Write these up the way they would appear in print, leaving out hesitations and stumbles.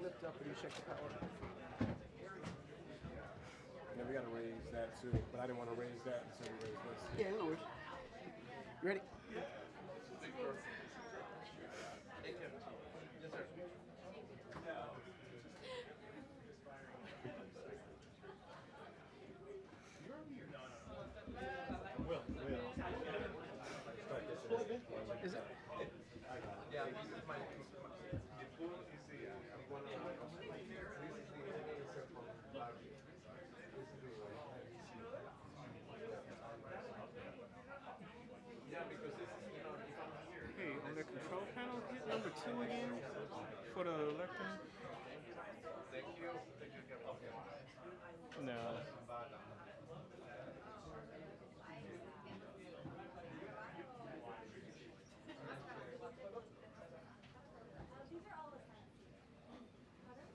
I'll lift up and you check the power. Yeah, we gotta raise that too, but I didn't want to raise that until we raise this. Yeah, no worries. You ready? Is it? Yeah, this is my the pool is I'm going to yeah, because this is if I'm here. Hey, on the control panel, hit number 2 again for the lectern. Thank you. Okay. No. These are all assigned.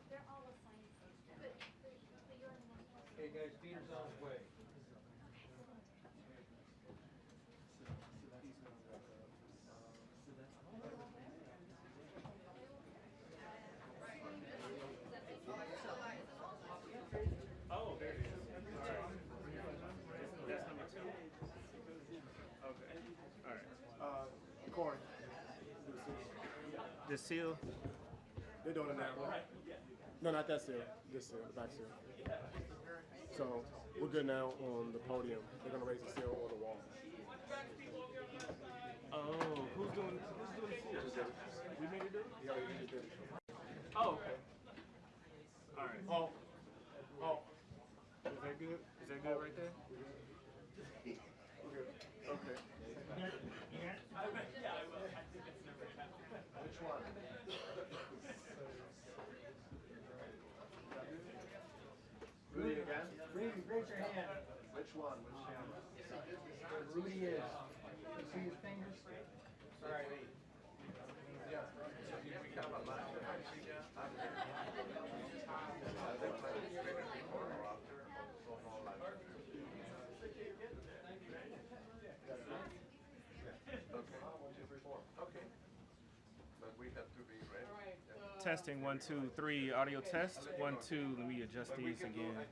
They're all assigned. But you're in one place. Hey guys, Peter's on his way. Oh, there it is. All right. That's number 2. Okay. All right. Corey. The seal. They're doing it now. No, not that seal. This seal, the back seal. So we're good now on the podium. They're gonna raise the seal on the wall. Oh, who's doing the seal? We need to do it? Yeah, you just did it. Oh, okay. All right. Oh. Oh. Is that good? Is that good right there? We're good. Okay. Which one? Rudy again? Raise your hand. Which one? Which hand? Rudy is. You see his fingers? All right, hey. Yeah. So if we have a line, okay. But we have to be ready. Testing 1, 2, 3. Audio test 1, 2. Let me adjust these again.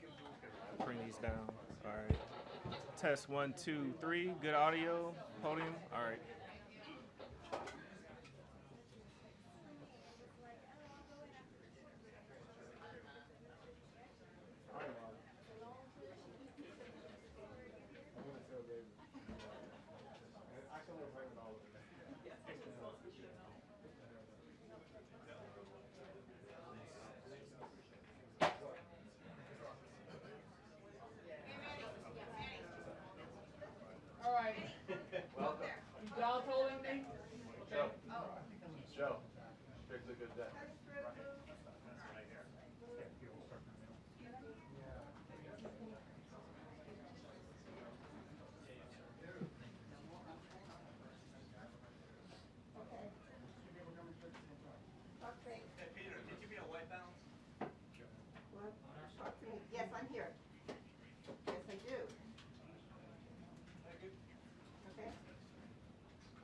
Bring these down. All right. Test 1, 2, 3. Good audio. Podium. All right.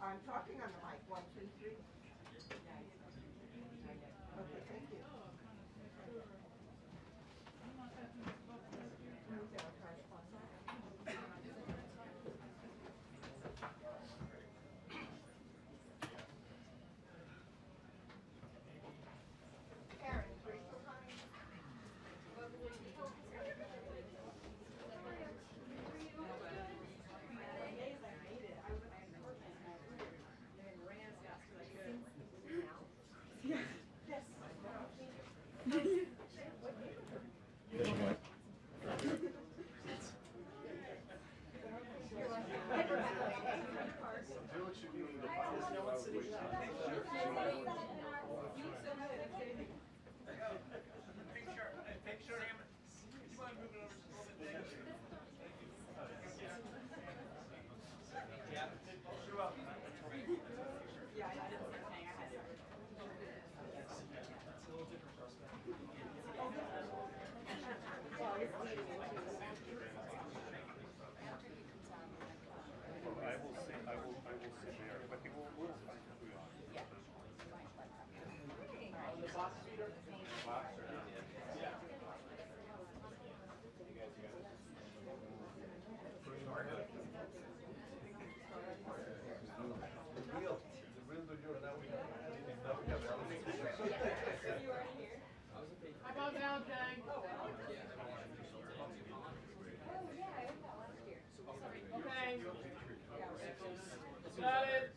I'm talking on the mic. 1, 2, 3. Okay, thank you. Karen, Rachel coming? How about Valentine? Okay. Got it.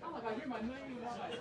Oh my God, you're my million dollars.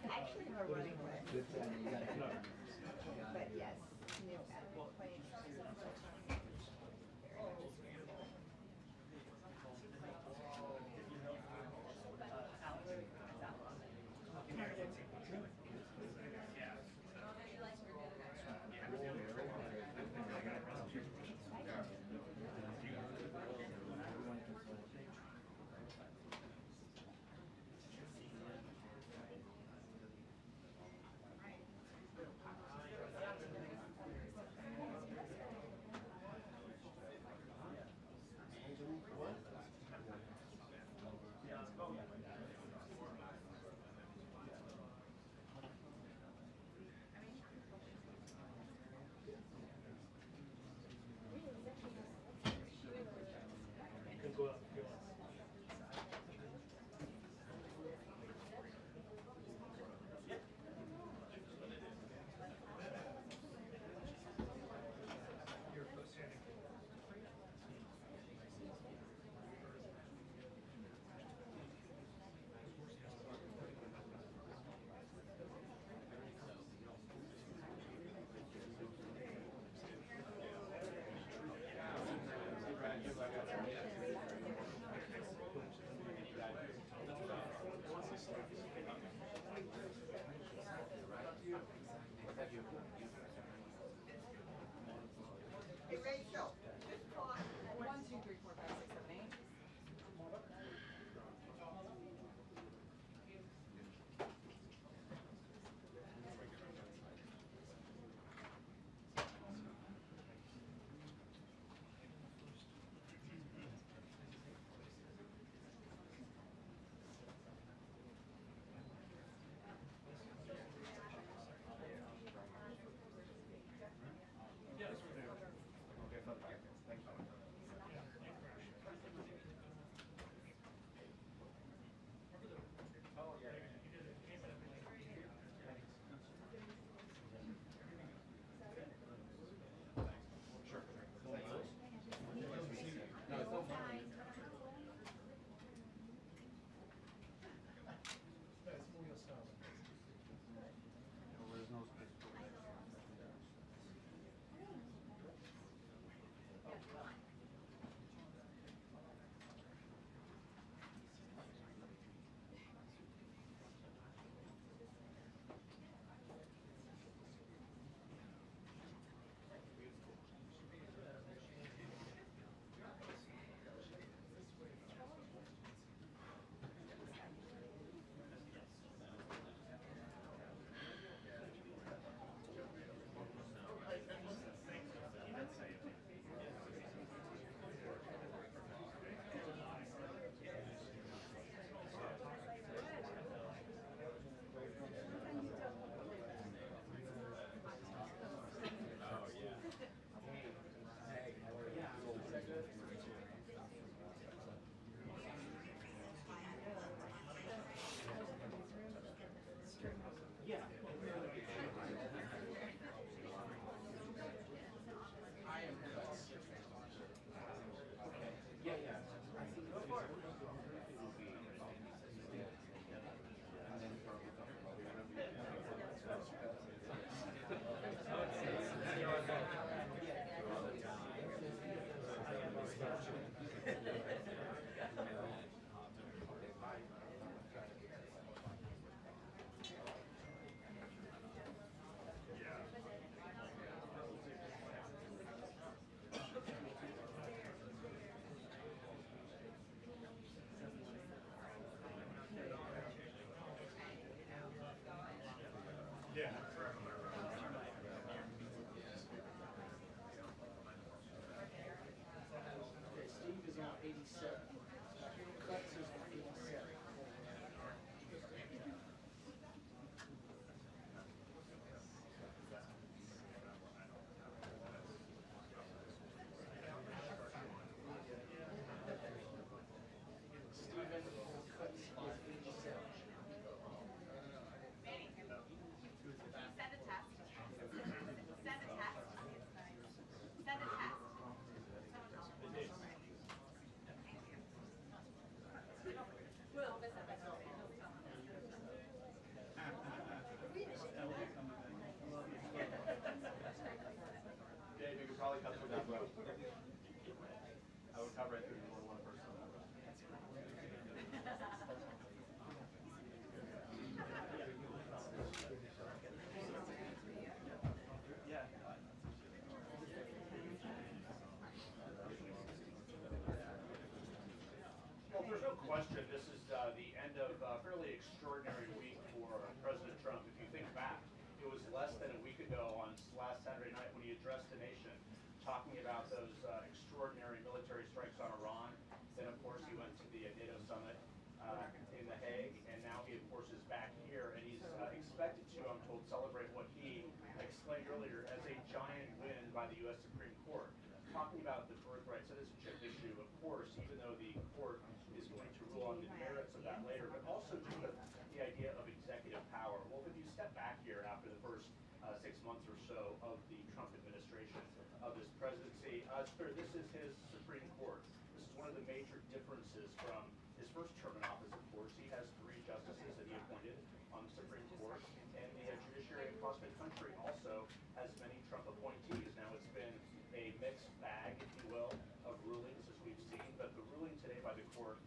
Actually, we're running away. But yes, new playing. that route. I would cover it through more than one person on that route. Yeah. Well, there's no question this is the end of a fairly extraordinary week for President Trump. If you think back, it was less than a week ago on last Saturday night when he addressed the nation, talking about those extraordinary military strikes on Iran. Then, of course, he went to the NATO summit in The Hague, and now he, of course, is back here, and he's expected to, I'm told, celebrate what he explained earlier as a giant win by the U.S. Supreme Court. Talking about the birthright citizenship issue, of course, even though the court is going to rule on the merits of that later, but also just the idea of executive power. Well, if you step back here after the first 6 months or so of the Trump administration, of his presidency, it's clear this is his Supreme Court. This is one of the major differences from his first term in office, of course. He has 3 justices that he appointed on the Supreme Court, and the judiciary across the country also has many Trump appointees. Now, it's been a mixed bag, if you will, of rulings, as we've seen, but the ruling today by the court,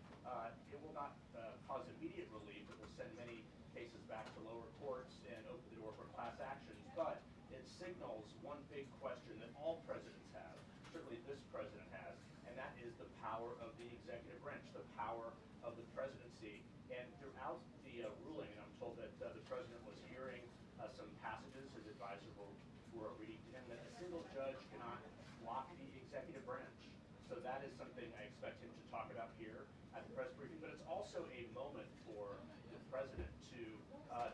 it will not cause immediate relief. It will send many cases back to lower courts and open the door for class actions, but it signals one big question that all presidents have, certainly this president has, and that is the power of the executive branch, the power of the presidency. And throughout the ruling, and I'm told that the president was hearing some passages, his advisors were reading to him, that a single judge cannot block the executive branch. So that is something I expect him to talk about here at the press briefing, but it's also a moment for the president to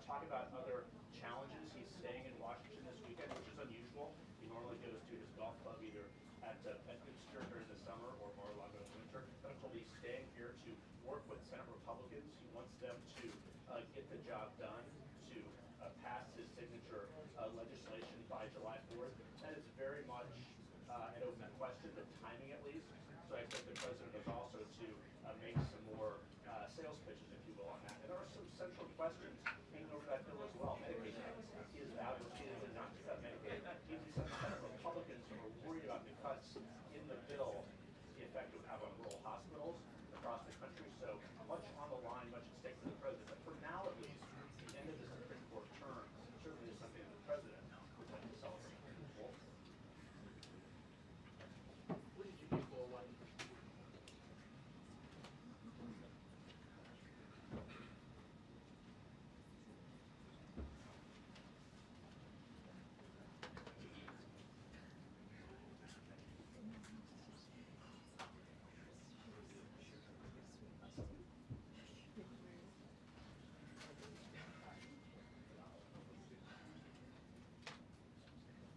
talk about other challenges. He's staying in Washington this weekend, which is unusual. He normally goes to his golf club either at Bedminster during the summer or Mar-a-Lago in the winter, but I'm told he's staying here to work with Senate Republicans. He wants them to get the job done, to pass his signature legislation by July 4th. That is very much an open question, the timing at least. So I expect the president is also to make some more sales pitches, if you will, on that. And there are some central questions hanging over that bill as well. Medicaid cuts. He has vowed repeatedly not to cut Medicaid. Even some Senate Republicans are worried about the cuts in the bill, the effect it would have on rural hospitals across the country. So much on the line, much at stake for the president. But for now, at least, the end of the Supreme Court term certainly is something that the president would like to celebrate. Wolf? What did you do for one?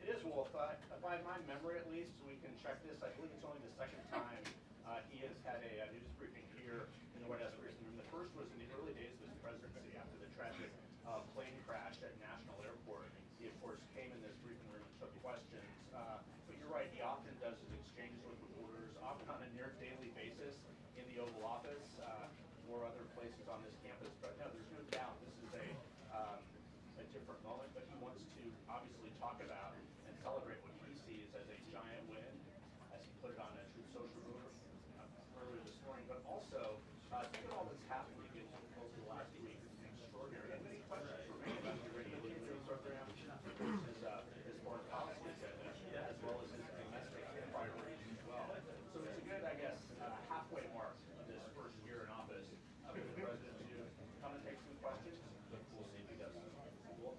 It is, Wolf. By my memory, at least, we can check this. I believe it's only the second time he has had a news briefing here in the White House briefing room. The first was in the early days of his presidency after the tragic plane crash at National Airport. He, of course, came in this briefing room and took questions. But you're right, he often does his exchanges with reporters, often on a near daily basis in the Oval Office or other places on this campus. But no, there's no doubt this is a different moment, but he wants to obviously talk about and celebrate what he sees as a giant win, as he put it on a Truth Social earlier this morning, but also think of all that's happened again over the last week. It's extraordinary. And many questions remain about the iranian nuclear program, his foreign policy agenda, as well as his domestic priorities as well. So it's a good, I guess, halfway mark of this first year in office for the president to come and take some questions. We'll see if he does. Cool.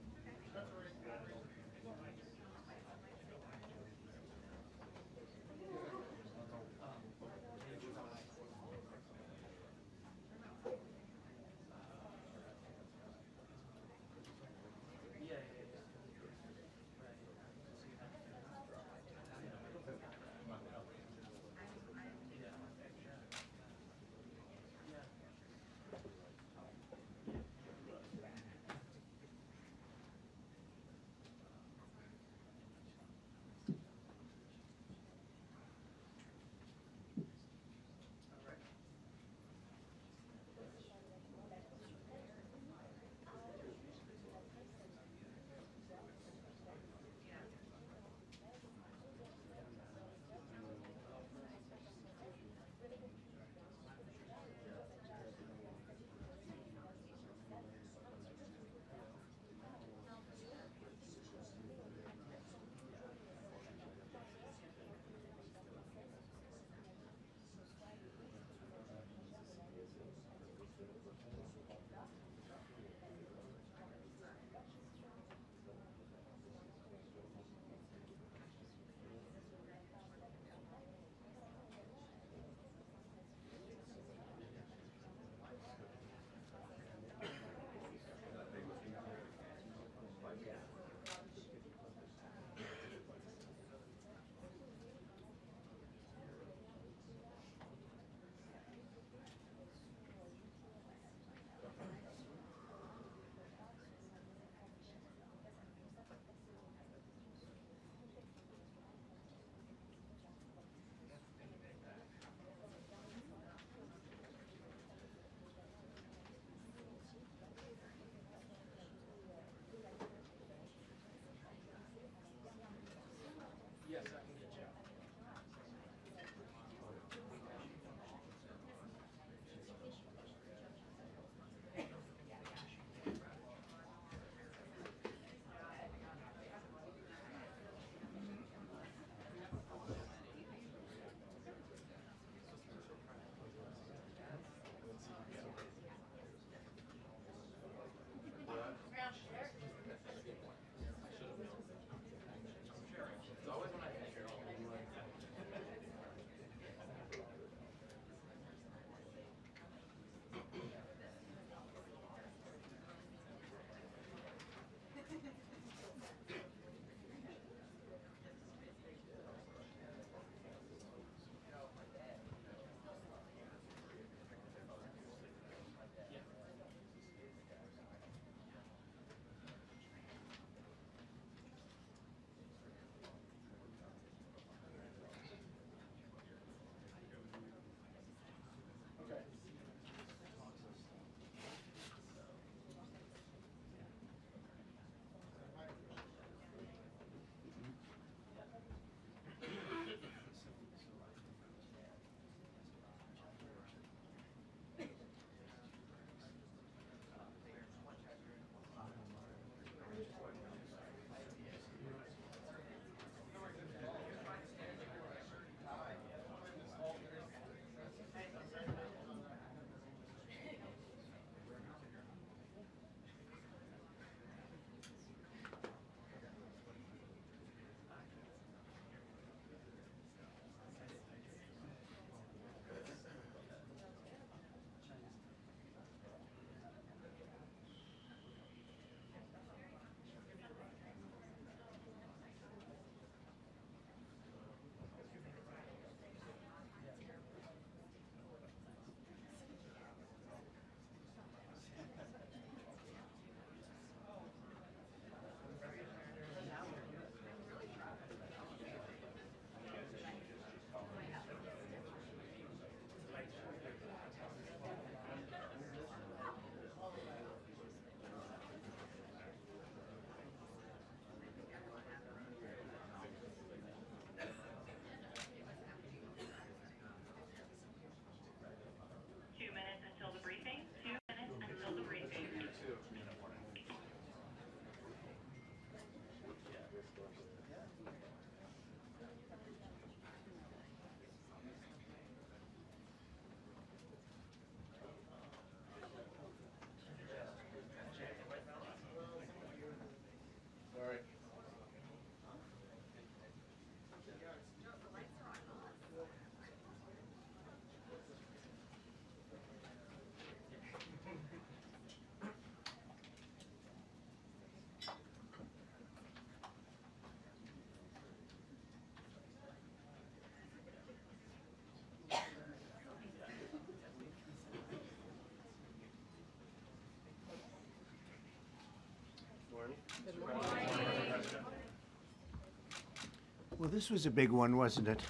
Well, this was a big one, wasn't it?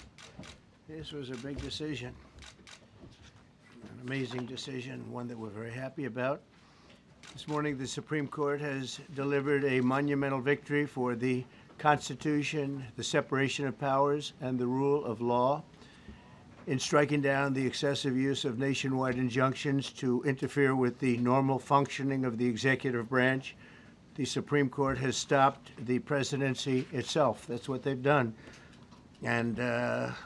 This was a big decision. An amazing decision, one that we're very happy about. This morning, the Supreme Court has delivered a monumental victory for the Constitution, the separation of powers, and the rule of law in striking down the excessive use of nationwide injunctions to interfere with the normal functioning of the executive branch. The Supreme Court has stopped the presidency itself. That's what they've done. And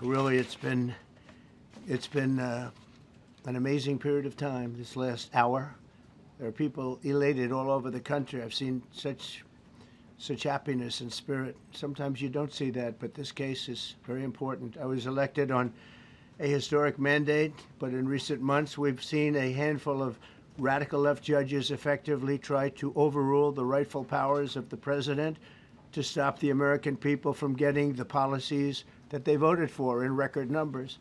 really, it's been an amazing period of time this last hour. There are people elated all over the country. I've seen such happiness and spirit. Sometimes you don't see that, but this case is very important. I was elected on a historic mandate, but in recent months we've seen a handful of radical left judges effectively try to overrule the rightful powers of the president to stop the American people from getting the policies that they voted for in record numbers.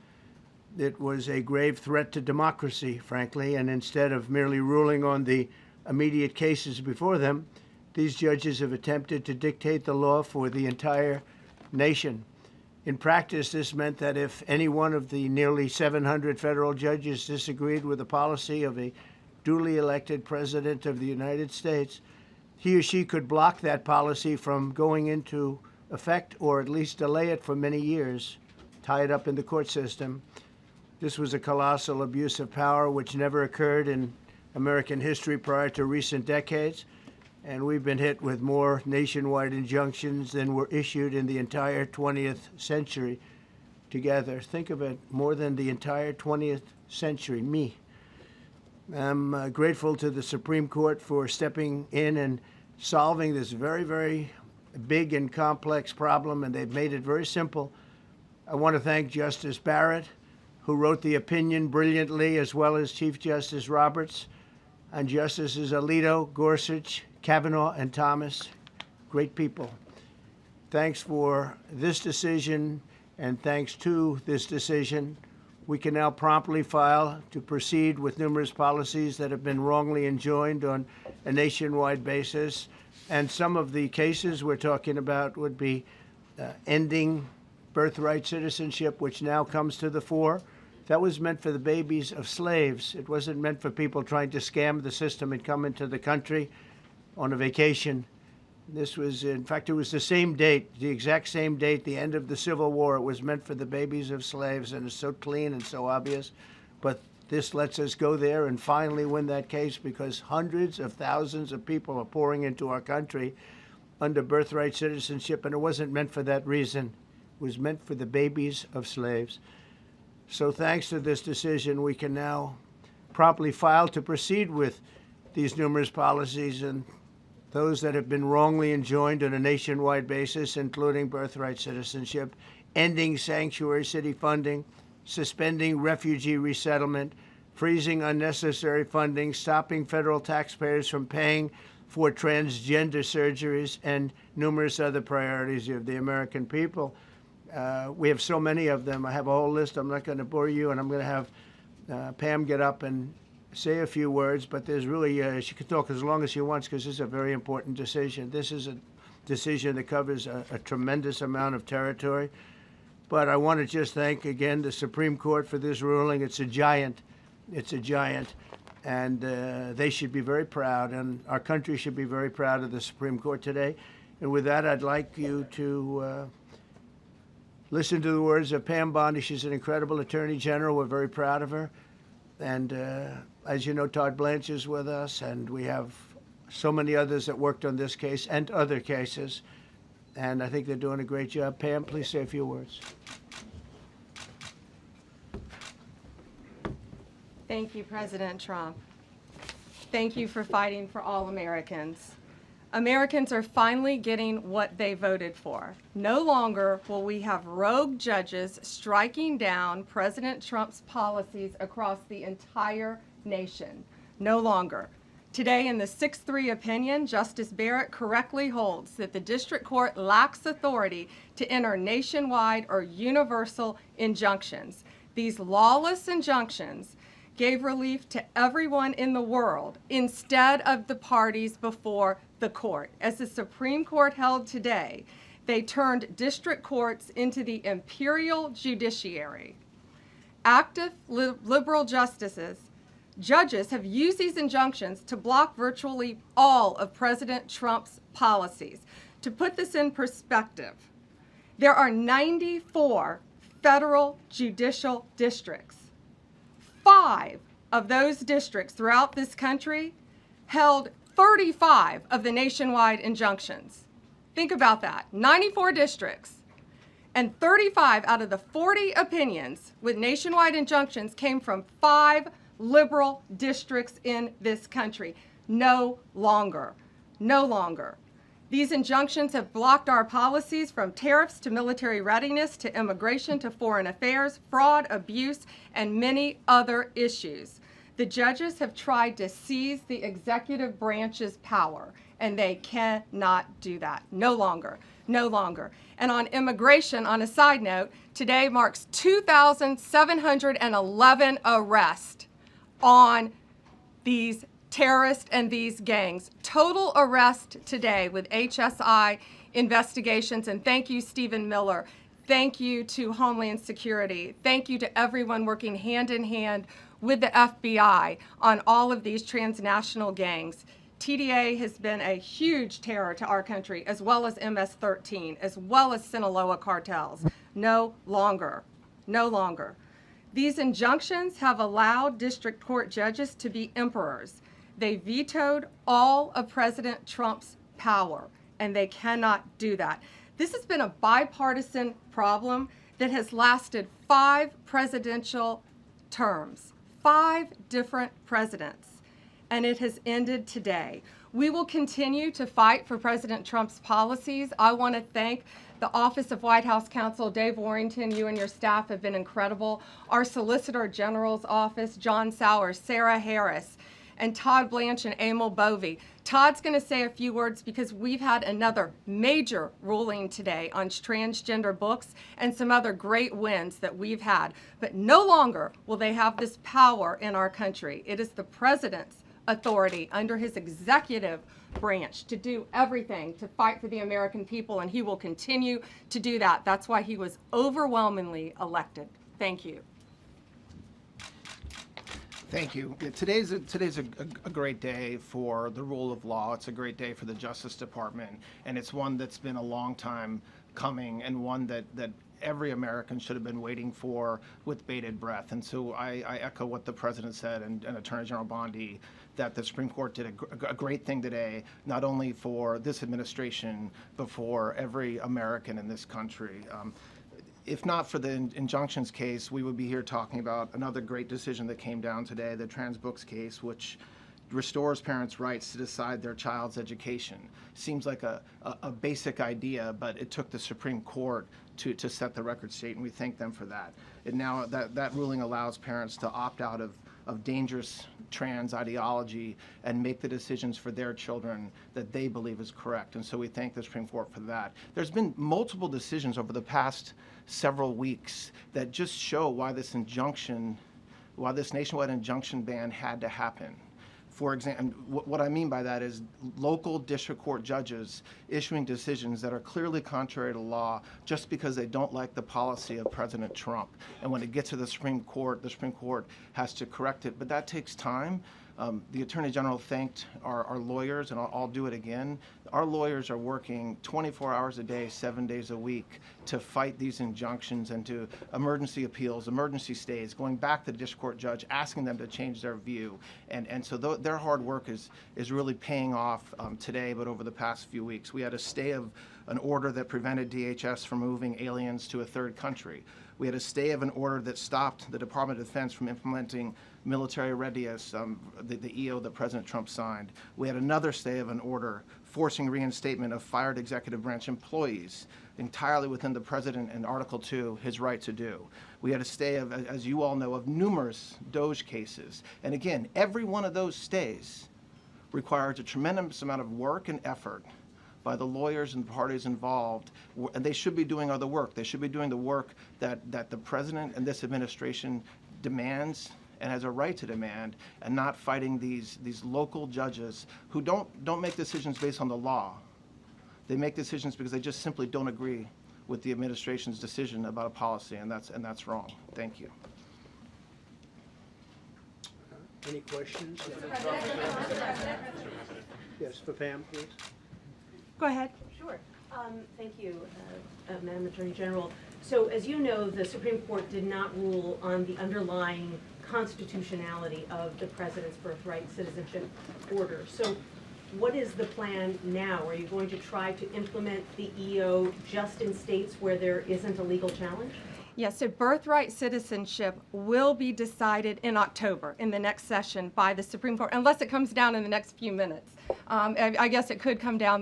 It was a grave threat to democracy, frankly, and instead of merely ruling on the immediate cases before them, these judges have attempted to dictate the law for the entire nation. In practice, this meant that if any one of the nearly 700 federal judges disagreed with the policy of a duly elected president of the United States, he or she could block that policy from going into effect or at least delay it for many years, tie it up in the court system. This was a colossal abuse of power which never occurred in American history prior to recent decades, and we've been hit with more nationwide injunctions than were issued in the entire 20th century together. Think of it, more than the entire 20th century, me. I'm grateful to the Supreme Court for stepping in and solving this very, very big and complex problem, and they've made it very simple. I want to thank Justice Barrett, who wrote the opinion brilliantly, as well as Chief Justice Roberts, and Justices Alito, Gorsuch, Kavanaugh, and Thomas. Great people. Thanks for this decision, and thanks to this decision, we can now promptly file to proceed with numerous policies that have been wrongly enjoined on a nationwide basis. And some of the cases we're talking about would be ending birthright citizenship, which now comes to the fore. That was meant for the babies of slaves. It wasn't meant for people trying to scam the system and come into the country on a vacation. This was, in fact, it was the same date, the exact same date, the end of the Civil War. It was meant for the babies of slaves, and it's so clean and so obvious. But this lets us go there and finally win that case, because hundreds of thousands of people are pouring into our country under birthright citizenship, and it wasn't meant for that reason. It was meant for the babies of slaves. So thanks to this decision, we can now promptly file to proceed with these numerous policies and those that have been wrongly enjoined on a nationwide basis, including birthright citizenship, ending sanctuary city funding, suspending refugee resettlement, freezing unnecessary funding, stopping federal taxpayers from paying for transgender surgeries, and numerous other priorities of the American people. We have so many of them. I have a whole list. I'm not going to bore you, and I'm going to have Pam get up and say a few words, but there's really, she can talk as long as she wants, because this is a very important decision. This is a decision that covers a tremendous amount of territory. But I want to just thank again the Supreme Court for this ruling. It's a giant. It's a giant. And they should be very proud, and our country should be very proud of the Supreme Court today. And with that, I'd like you to listen to the words of Pam Bondi. She's an incredible Attorney General. We're very proud of her. And as you know, Todd Blanche is with us, and we have so many others that worked on this case and other cases. And I think they're doing a great job. Pam, please say a few words. Thank you, President Trump. Thank you for fighting for all Americans. Americans are finally getting what they voted for. No longer will we have rogue judges striking down President Trump's policies across the entire nation. No longer. Today, in the 6-3 opinion, Justice Barrett correctly holds that the district court lacks authority to enter nationwide or universal injunctions. These lawless injunctions gave relief to everyone in the world instead of the parties before the court. As the Supreme Court held today, They turned district courts into the imperial judiciary. Active liberal judges have used these injunctions to block virtually all of President Trump's policies. To put this in perspective, there are 94 federal judicial districts. 5 of those districts throughout this country held 35 of the nationwide injunctions. Think about that, 94 districts. And 35 out of the 40 opinions with nationwide injunctions came from 5 liberal districts in this country. No longer. No longer. These injunctions have blocked our policies from tariffs to military readiness to immigration to foreign affairs, fraud, abuse, and many other issues. The judges have tried to seize the executive branch's power, and they cannot do that. No longer. No longer. And on immigration, on a side note, today marks 2,711 arrests on these terrorists and these gangs. Total arrest today with HSI investigations. And thank you, Stephen Miller. Thank you to Homeland Security. Thank you to everyone working hand in hand with the FBI on all of these transnational gangs. TDA has been a huge terror to our country, as well as MS-13, as well as Sinaloa cartels. No longer. No longer. These injunctions have allowed district court judges to be emperors. They vetoed all of President Trump's power, and they cannot do that. This has been a bipartisan problem that has lasted 5 presidential terms, 5 different presidents. And it has ended today. We will continue to fight for President Trump's policies. I want to thank the Office of White House Counsel, Dave Warrington. You and your staff have been incredible. Our Solicitor General's office, John Sowers, Sarah Harris, and Todd Blanche and Emil Bovey. Todd's going to say a few words because we've had another major ruling today on transgender books and some other great wins that we've had. But no longer will they have this power in our country. It is the president's authority under his executive branch to do everything to fight for the American people, and he will continue to do that. That's why he was overwhelmingly elected. Thank you. Thank you. Today's a great day for the rule of law. It's a great day for the Justice Department, and it's one that's been a long time coming, and one that every American should have been waiting for with bated breath. And so I echo what the President said and Attorney General Bondi, that the Supreme Court did a great thing today, not only for this administration, but for every American in this country. If not for the injunctions case, we would be here talking about another great decision that came down today, the trans books case, which restores parents' rights to decide their child's education. Seems like a basic idea, but it took the Supreme Court to set the record straight, and we thank them for that. And now that ruling allows parents to opt out of dangerous trans ideology and make the decisions for their children that they believe is correct. And so we thank the Supreme Court for that. There's been multiple decisions over the past several weeks that just show why this nationwide injunction ban had to happen. For example, what I mean by that is local district court judges issuing decisions that are clearly contrary to law just because they don't like the policy of President Trump. And when it gets to the Supreme Court has to correct it. But that takes time. The Attorney General thanked our lawyers, and I'll do it again. Our lawyers are working 24 hours a day, 7 days a week to fight these injunctions and to emergency appeals, emergency stays, going back to the district court judge, asking them to change their view. And so their hard work is really paying off today, but over the past few weeks. We had a stay of an order that prevented DHS from moving aliens to a third country. We had a stay of an order that stopped the Department of Defense from implementing military readiness, the EO that President Trump signed. We had another stay of an order forcing reinstatement of fired executive branch employees entirely within the President in Article 2, his right to do. We had a stay of, as you all know, of numerous DOJ cases. And again, every one of those stays requires a tremendous amount of work and effort by the lawyers and parties involved, and they should be doing other work. They should be doing the work that the President and this administration demands and has a right to demand, and not fighting these local judges who don't make decisions based on the law. They make decisions because they just simply don't agree with the administration's decision about a policy, and that's wrong. Thank you. Any questions? Yes, for Pam, please. Go ahead. Sure. Thank you, Madam Attorney General. So as you know, the Supreme Court did not rule on the underlying constitutionality of the President's birthright citizenship order. So what is the plan now? Are you going to try to implement the EO just in states where there isn't a legal challenge? Yes, so birthright citizenship will be decided in October in the next session by the Supreme Court, unless it comes down in the next few minutes. I guess it could come down.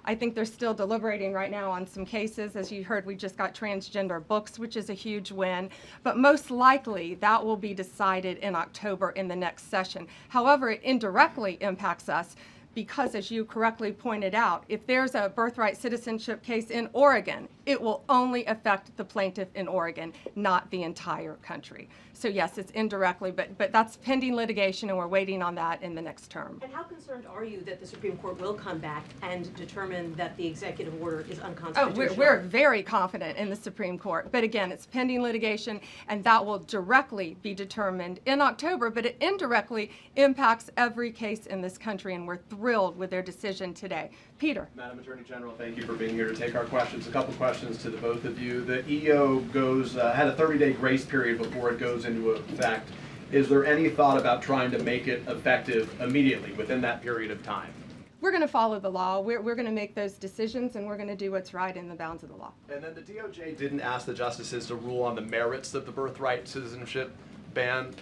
I think they're still deliberating right now on some cases. As you heard, we just got transgender books, which is a huge win. But most likely, that will be decided in October in the next session. However, it indirectly impacts us because, as you correctly pointed out, if there's a birthright citizenship case in Oregon, it will only affect the plaintiff in Oregon, not the entire country. So yes, it's indirectly, but that's pending litigation, and we're waiting on that in the next term. And how concerned are you that the Supreme Court will come back and determine that the executive order is unconstitutional? Oh, we're very confident in the Supreme Court. But again, it's pending litigation, and that will directly be determined in October, but it indirectly impacts every case in this country, and we're thrilled with their decision today. Peter. Madam Attorney General, thank you for being here to take our questions. A couple questions to the both of you. The EO had a 30-day grace period before it goes into effect. Is there any thought about trying to make it effective immediately within that period of time? We're going to follow the law. We're going to make those decisions, and we're going to do what's right in the bounds of the law. And then the DOJ didn't ask the justices to rule on the merits of the birthright citizenship ban.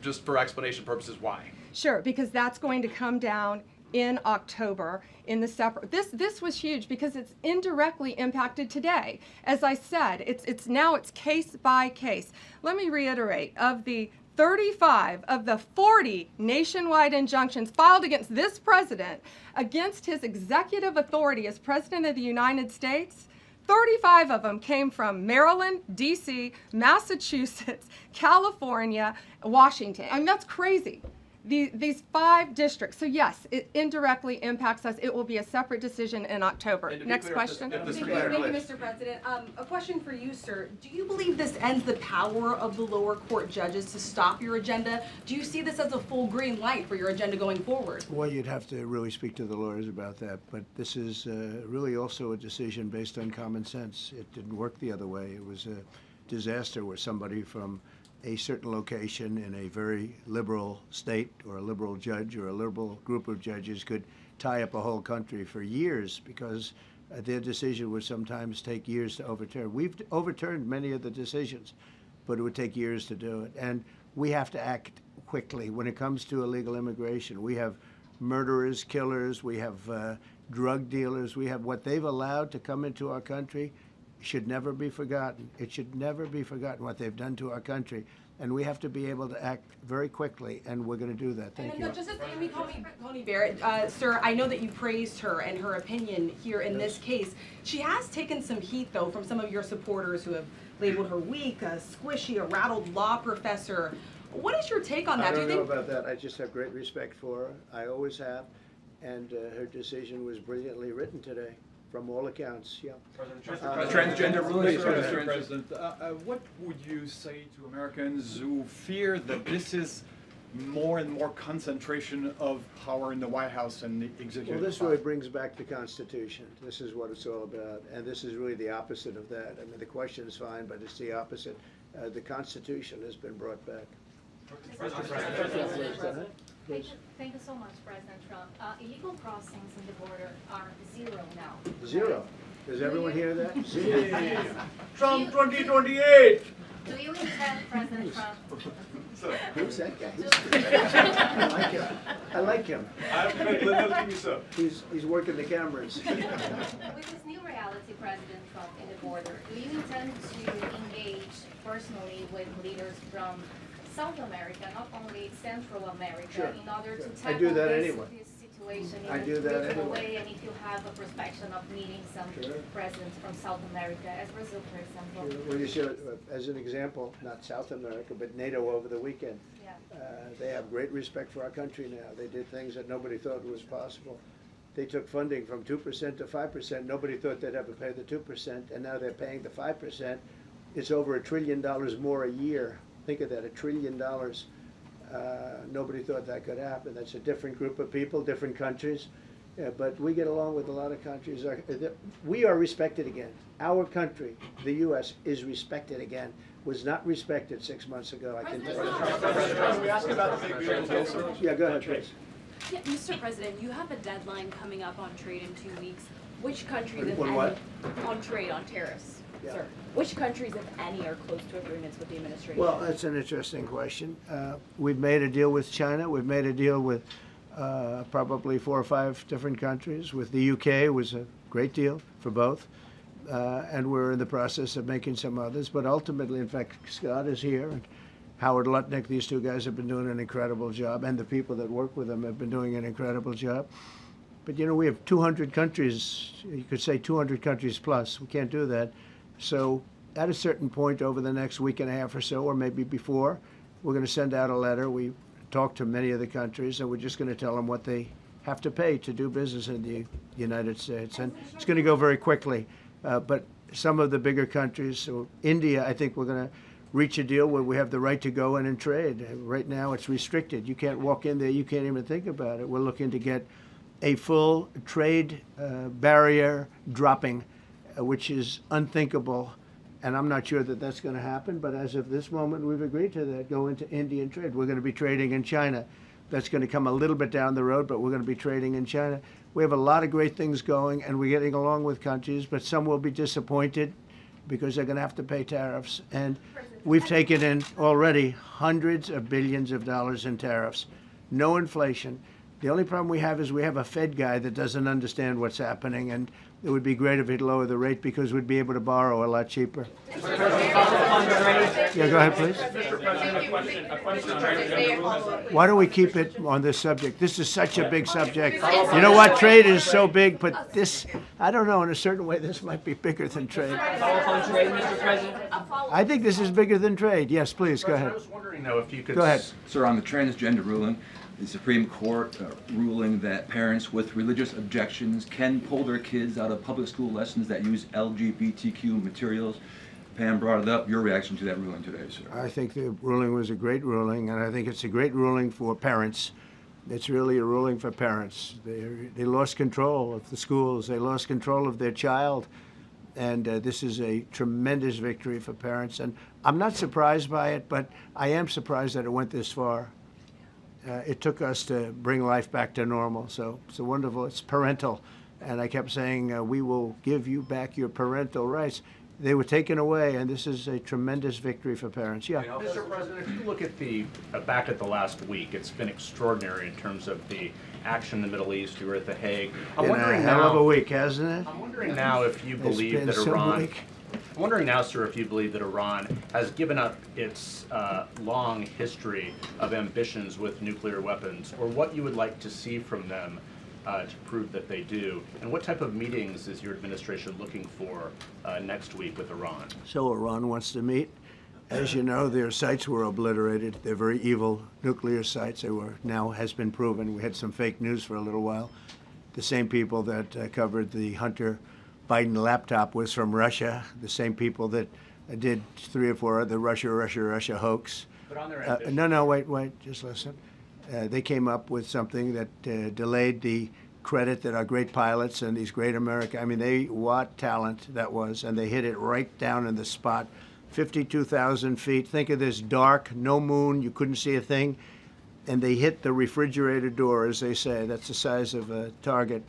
Just for explanation purposes, why? Sure, because that's going to come down in October in the separate. This was huge because it's indirectly impacted today. As I said, it's case by case. Let me reiterate, of the 35 of the 40 nationwide injunctions filed against this president, against his executive authority as President of the United States, 35 of them came from Maryland, D.C., Massachusetts, California, Washington. I mean, that's crazy. These 5 districts. So yes, it indirectly impacts us. It will be a separate decision in October. Next question. Thank you, Mr. President. A question for you, sir. Do you believe this ends the power of the lower court judges to stop your agenda? Do you see this as a full green light for your agenda going forward? Well, you'd have to really speak to the lawyers about that. But this is really also a decision based on common sense. It didn't work the other way. It was a disaster where somebody from a certain location in a very liberal state or a liberal judge or a liberal group of judges could tie up a whole country for years because their decision would sometimes take years to overturn. We've overturned many of the decisions, but it would take years to do it. And we have to act quickly when it comes to illegal immigration. We have murderers, killers, we have drug dealers, we have what they've allowed to come into our country. Should never be forgotten. It should never be forgotten what they've done to our country. And we have to be able to act very quickly, and we're going to do that. Thank you. Justice Amy Coney Barrett, sir, I know that you praised her and her opinion here in this case. She has taken some heat, though, from some of your supporters who have labeled her weak, a squishy, a rattled law professor. What is your take on that? I don't know about that. I just have great respect for her. I always have. And her decision was brilliantly written today. From all accounts, yeah. Transgender relations, Mr. President. What would you say to Americans who fear that this is more and more concentration of power in the White House and the executive? Well, this really brings back the Constitution. This is what it's all about, and this is really the opposite of that. I mean, the question is fine, but it's the opposite. The Constitution has been brought back. Thank you so much, President Trump. Illegal crossings in the border are 0 now. 0. Does everyone hear that? 0. Trump 2028! Do you intend, President Trump? Who's that guy? I like him. He's working the cameras. With this new reality, President Trump, in the border, do you intend to engage personally with leaders from South America, not only Central America, Sure. in order to I tackle do that this anyway. situation in I a do that regional anyway. way, and if you have a prospection of meeting some Sure. presidents from South America, as Brazil, for example. When you show, as an example, not South America, but NATO over the weekend. Yeah. They have great respect for our country now. They did things that nobody thought was possible. They took funding from 2% to 5%. Nobody thought they'd ever pay the 2%, and now they're paying the 5%. It's over $1 trillion more a year. Think of that, $1 trillion. Nobody thought that could happen. That's a different group of people, different countries. But we get along with a lot of countries. We are respected again. Our country, the U.S., is respected again. Was not respected 6 months ago, I can tell you. Can we ask about the big beautiful? Yeah, go ahead, please. Yeah, Mr. President, you have a deadline coming up on trade in 2 weeks. Which countries, if On any, what? on trade, on tariffs, Yeah. sir? Which countries, if any, are close to agreements with the administration? Well, that's an interesting question. We've made a deal with China. We've made a deal with probably 4 or 5 different countries. With the UK, it was a great deal for both. And we're in the process of making some others. But ultimately, in fact, Scott is here, and Howard Lutnick, these 2 guys have been doing an incredible job, and the people that work with them have been doing an incredible job. But, you know, we have 200 countries, you could say 200 countries plus. We can't do that. So at a certain point over the next week and a half or so, or maybe before, we're going to send out a letter. We talk to many of the countries, and we're just going to tell them what they have to pay to do business in the United States. And it's going to go very quickly. But some of the bigger countries, so India, I think we're going to reach a deal where we have the right to go in and trade. Right now it's restricted. You can't walk in there. You can't even think about it. We're looking to get a full trade barrier dropping, which is unthinkable. And I'm not sure that that's going to happen. But as of this moment, we've agreed to that, go into Indian trade. We're going to be trading in China. That's going to come a little bit down the road, but we're going to be trading in China. We have a lot of great things going, and we're getting along with countries, but some will be disappointed because they're going to have to pay tariffs. And we've taken in already hundreds of billions of dollars in tariffs. No inflation. The only problem we have is we have a Fed guy that doesn't understand what's happening, and it would be great if he'd lower the rate because we'd be able to borrow a lot cheaper. Yeah, go ahead, please. Mr. President, a question. Why don't we keep it on this subject? This is such a big subject. You know what? Trade is so big, but this, I don't know, in a certain way, this might be bigger than trade. I think this is bigger than trade. Yes, please, go ahead. I was wondering, though, if you could... Go ahead. Sir, on the transgender ruling, the Supreme Court ruling that parents with religious objections can pull their kids out of public school lessons that use LGBTQ materials. Pam brought it up. Your reaction to that ruling today, sir? I think the ruling was a great ruling, and I think it's a great ruling for parents. It's really a ruling for parents. They lost control of the schools. They lost control of their child. And this is a tremendous victory for parents. And I'm not surprised by it, but I am surprised that it went this far. It took us to bring life back to normal. So it's wonderful. It's parental. And I kept saying, we will give you back your parental rights. They were taken away, and this is a tremendous victory for parents. Yeah. Mr. President, if you look at the back at the last week, it's been extraordinary in terms of the action in the Middle East. You were at The Hague. Been a hell of a week, hasn't it? I'm wondering now if you believe that Iran. I'm wondering now, sir, if you believe that Iran has given up its long history of ambitions with nuclear weapons, or what you would like to see from them to prove that they do, and what type of meetings is your administration looking for next week with Iran? So Iran wants to meet. As you know, their sites were obliterated. They're very evil nuclear sites. They were, now has been proven. We had some fake news for a little while. The same people that covered the Hunter Biden laptop was from Russia. The same people that did 3 or 4 other Russia hoax. But on their No, wait, just listen. They came up with something that delayed the credit that our great pilots and these great what talent that was, and they hit it right down in the spot. 52,000 feet. Think of this, dark, no moon, you couldn't see a thing, and they hit the refrigerator door, as they say. That's the size of a target,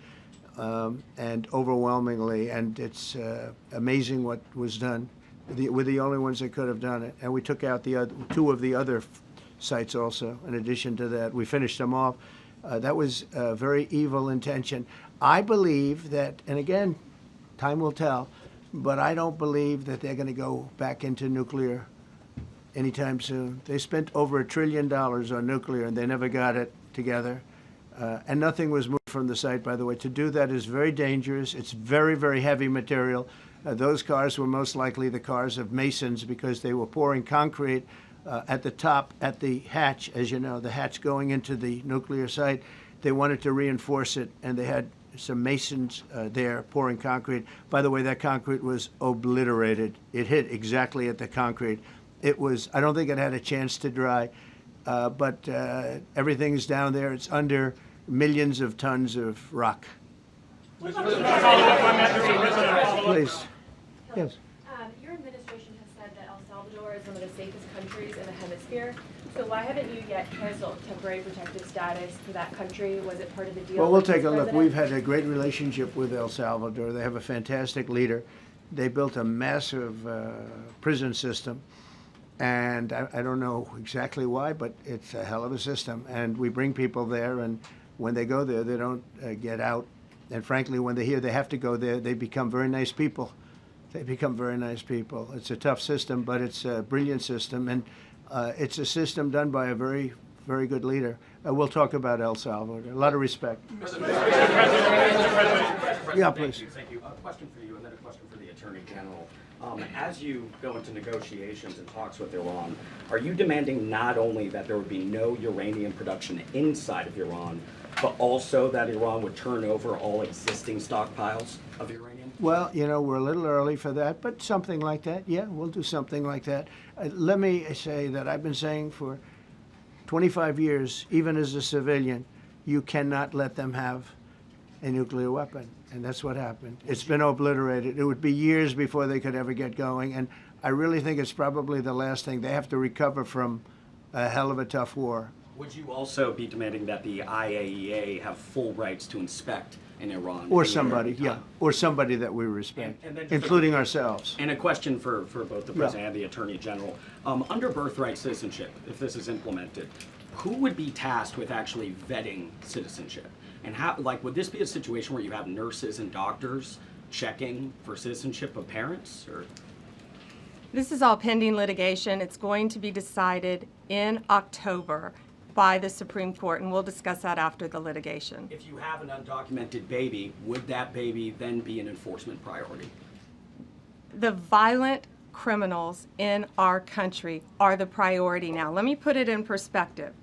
and overwhelmingly, and it's amazing what was done. We're the only ones that could have done it, and we took out the 2 of the other sites also. In addition to that, we finished them off. That was a very evil intention. I believe that, and again, time will tell, but I don't believe that they're going to go back into nuclear anytime soon. They spent over $1 trillion on nuclear, and they never got it together. And nothing was moved from the site, by the way. To do that is very dangerous. It's very, very heavy material. Those cars were most likely the cars of masons because they were pouring concrete at the top, at the hatch, as you know, the hatch going into the nuclear site. They wanted to reinforce it, and they had some masons there pouring concrete. By the way, that concrete was obliterated. It hit exactly at the concrete. It was, I don't think it had a chance to dry, but everything's down there. It's under millions of tons of rock. Please. Yes. Your administration has said that El Salvador is one of the safest countries in the hemisphere. So why haven't you yet canceled temporary protective status for that country? Was it part of the deal? Well, we'll take a look. We've had a great relationship with El Salvador. They have a fantastic leader. They built a massive prison system. And I don't know exactly why, but it's a hell of a system. And we bring people there, and when they go there, they don't get out. And frankly, when they hear they have to go there, they become very nice people. They become very nice people. It's a tough system, but it's a brilliant system. And it's a system done by a very, very good leader. We'll talk about El Salvador. A lot of respect. Yeah, please. Thank you. A question for you and then a question for the Attorney General. As you go into negotiations and talks with Iran, are you demanding not only that there would be no uranium production inside of Iran, but also that Iran would turn over all existing stockpiles of uranium? Well, you know, we're a little early for that, but something like that, yeah, we'll do something like that. Let me say that I've been saying for 25 years, even as a civilian, you cannot let them have a nuclear weapon. And that's what happened. It's been obliterated. It would be years before they could ever get going. And I really think it's probably the last thing. They have to recover from a hell of a tough war. Would you also be demanding that the IAEA have full rights to inspect in Iran? Or somebody, yeah, or somebody that we respect, and then including ourselves. And a question for both the President and the Attorney General. Under birthright citizenship, if this is implemented, who would be tasked with actually vetting citizenship? And how, like, would this be a situation where you have nurses and doctors checking for citizenship of parents, or? This is all pending litigation. It's going to be decided in October by the Supreme Court, and we'll discuss that after the litigation. If you have an undocumented baby, would that baby then be an enforcement priority? The violent criminals in our country are the priority now. Let me put it in perspective.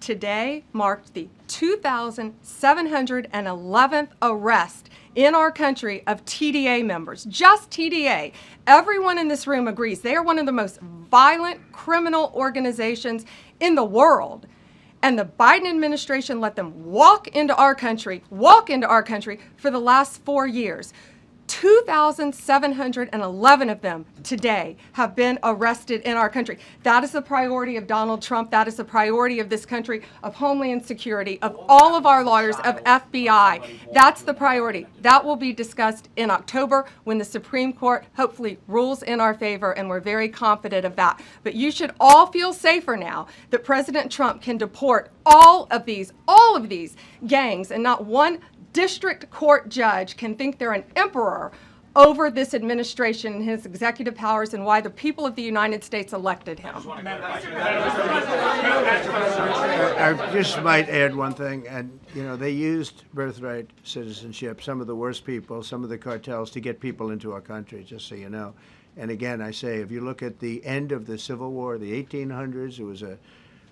Today marked the 2,711th arrest in our country of TDA members, just TDA. Everyone in this room agrees they are one of the most violent criminal organizations in the world. And the Biden administration let them walk into our country for the last 4 years. 2,711 of them today have been arrested in our country. That is the priority of Donald Trump. That is the priority of this country, of Homeland Security, of all of our lawyers, of FBI. That's the priority. That will be discussed in October when the Supreme Court hopefully rules in our favor, and we're very confident of that. But you should all feel safer now that President Trump can deport all of these gangs, and not one district court judge can think they're an emperor over this administration and his executive powers and why the people of the United States elected him. I just might add one thing, and you know, they used birthright citizenship, some of the worst people, some of the cartels, to get people into our country, just so you know. And again, I say, if you look at the end of the Civil War, the 1800s, it was a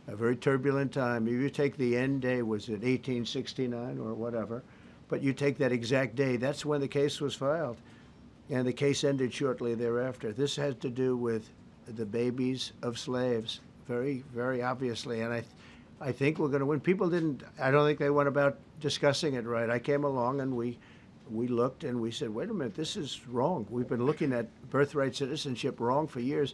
very turbulent time. If you take the end day, was it 1869 or whatever, but you take that exact day, that's when the case was filed. And the case ended shortly thereafter. This had to do with the babies of slaves, very, very obviously. And I think we're going to win. People didn't, I don't think they went about discussing it right. I came along and we looked and we said, wait a minute, this is wrong. We've been looking at birthright citizenship wrong for years,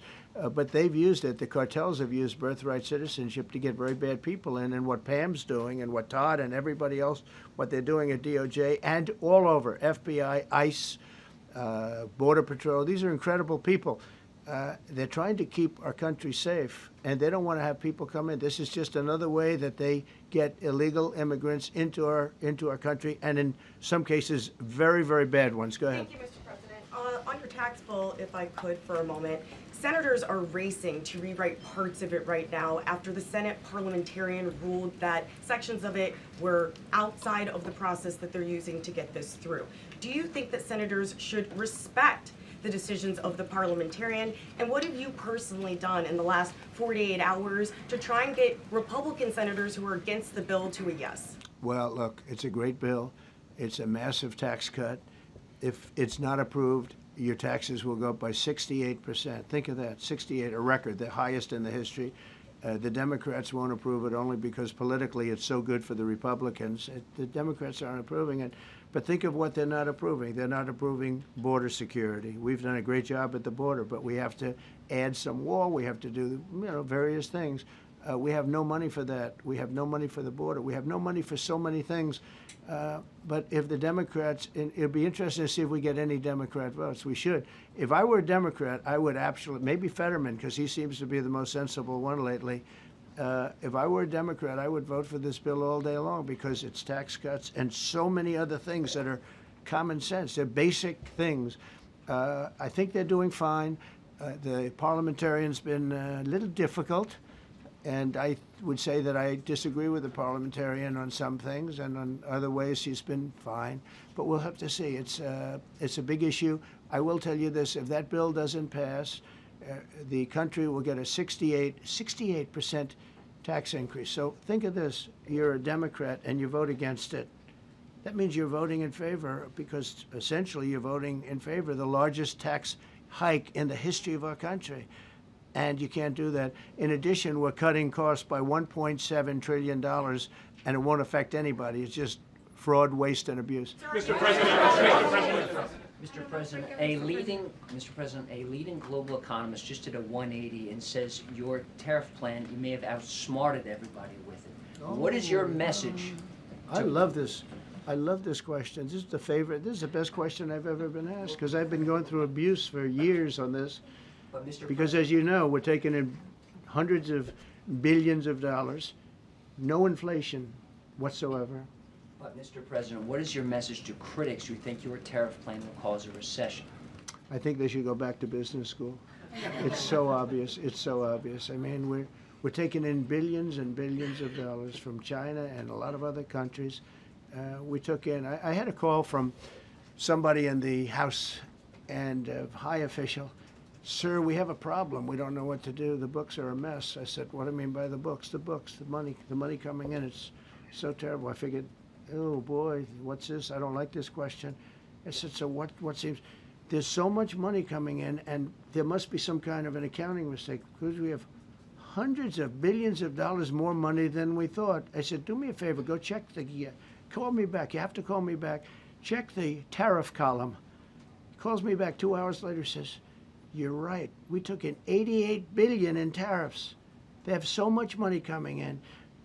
but they've used it. The cartels have used birthright citizenship to get very bad people in, and what Pam's doing and what Todd and everybody else, what they're doing at DOJ and all over, FBI, ICE, Border Patrol, these are incredible people. They're trying to keep our country safe, and they don't want to have people come in. This is just another way that they get illegal immigrants into our country, and in some cases, very, very bad ones. Go ahead. Thank you, Mr. President. On your tax bill, if I could for a moment, senators are racing to rewrite parts of it right now after the Senate parliamentarian ruled that sections of it were outside of the process that they're using to get this through. Do you think that senators should respect the decisions of the parliamentarian? And what have you personally done in the last 48 hours to try and get Republican senators who are against the bill to a yes? Well, look, it's a great bill. It's a massive tax cut. If it's not approved, your taxes will go up by 68%. Think of that, 68, a record, the highest in the history. The Democrats won't approve it only because politically it's so good for the Republicans. The Democrats aren't approving it. But think of what they're not approving. They're not approving border security. We've done a great job at the border, but we have to add some wall. We have to do, various things. We have no money for that. We have no money for the border. We have no money for so many things. But if the Democrats, it'll be interesting to see if we get any Democrat votes. We should. If I were a Democrat, I would absolutely, maybe Fetterman, because he seems to be the most sensible one lately. If I were a Democrat, I would vote for this bill all day long because it's tax cuts and so many other things that are common sense. They're basic things. I think they're doing fine. The parliamentarian's been a little difficult. And I would say that I disagree with the parliamentarian on some things, and on other ways he's been fine. But we'll have to see. It's a big issue. I will tell you this: if that bill doesn't pass, the country will get a 68% tax increase. So think of this: you're a Democrat and you vote against it. That means you're voting in favor, because essentially you're voting in favor of the largest tax hike in the history of our country. And you can't do that. In addition, we're cutting costs by $1.7 trillion, and it won't affect anybody. It's just fraud, waste, and abuse. Mr. President. Mr. President, a leading global economist just did a 180 and says your tariff plan, you may have outsmarted everybody with it. What is your message? I love this. I love this question. This is the favorite. This is the best question I've ever been asked, because I've been going through abuse for years on this. Because as you know, we're taking in hundreds of billions of dollars, no inflation whatsoever. But Mr. President, what is your message to critics who think your tariff plan will cause a recession? I think they should go back to business school. It's so obvious. It's so obvious. I mean, we're taking in billions and billions of dollars from China and a lot of other countries. We took in, I had a call from somebody in the House and a high official. Sir, we have a problem. We don't know what to do. The books are a mess. I said, what do you mean by the books? The books, the money coming in. It's so terrible. I figured, oh boy, what's this? I don't like this question. I said, so what seems, there's so much money coming in, and there must be some kind of an accounting mistake, because we have hundreds of billions of dollars more money than we thought. I said, do me a favor, go check call me back. You have to call me back. Check the tariff column. He calls me back 2 hours later, says, you're right. We took in $88 billion in tariffs. They have so much money coming in.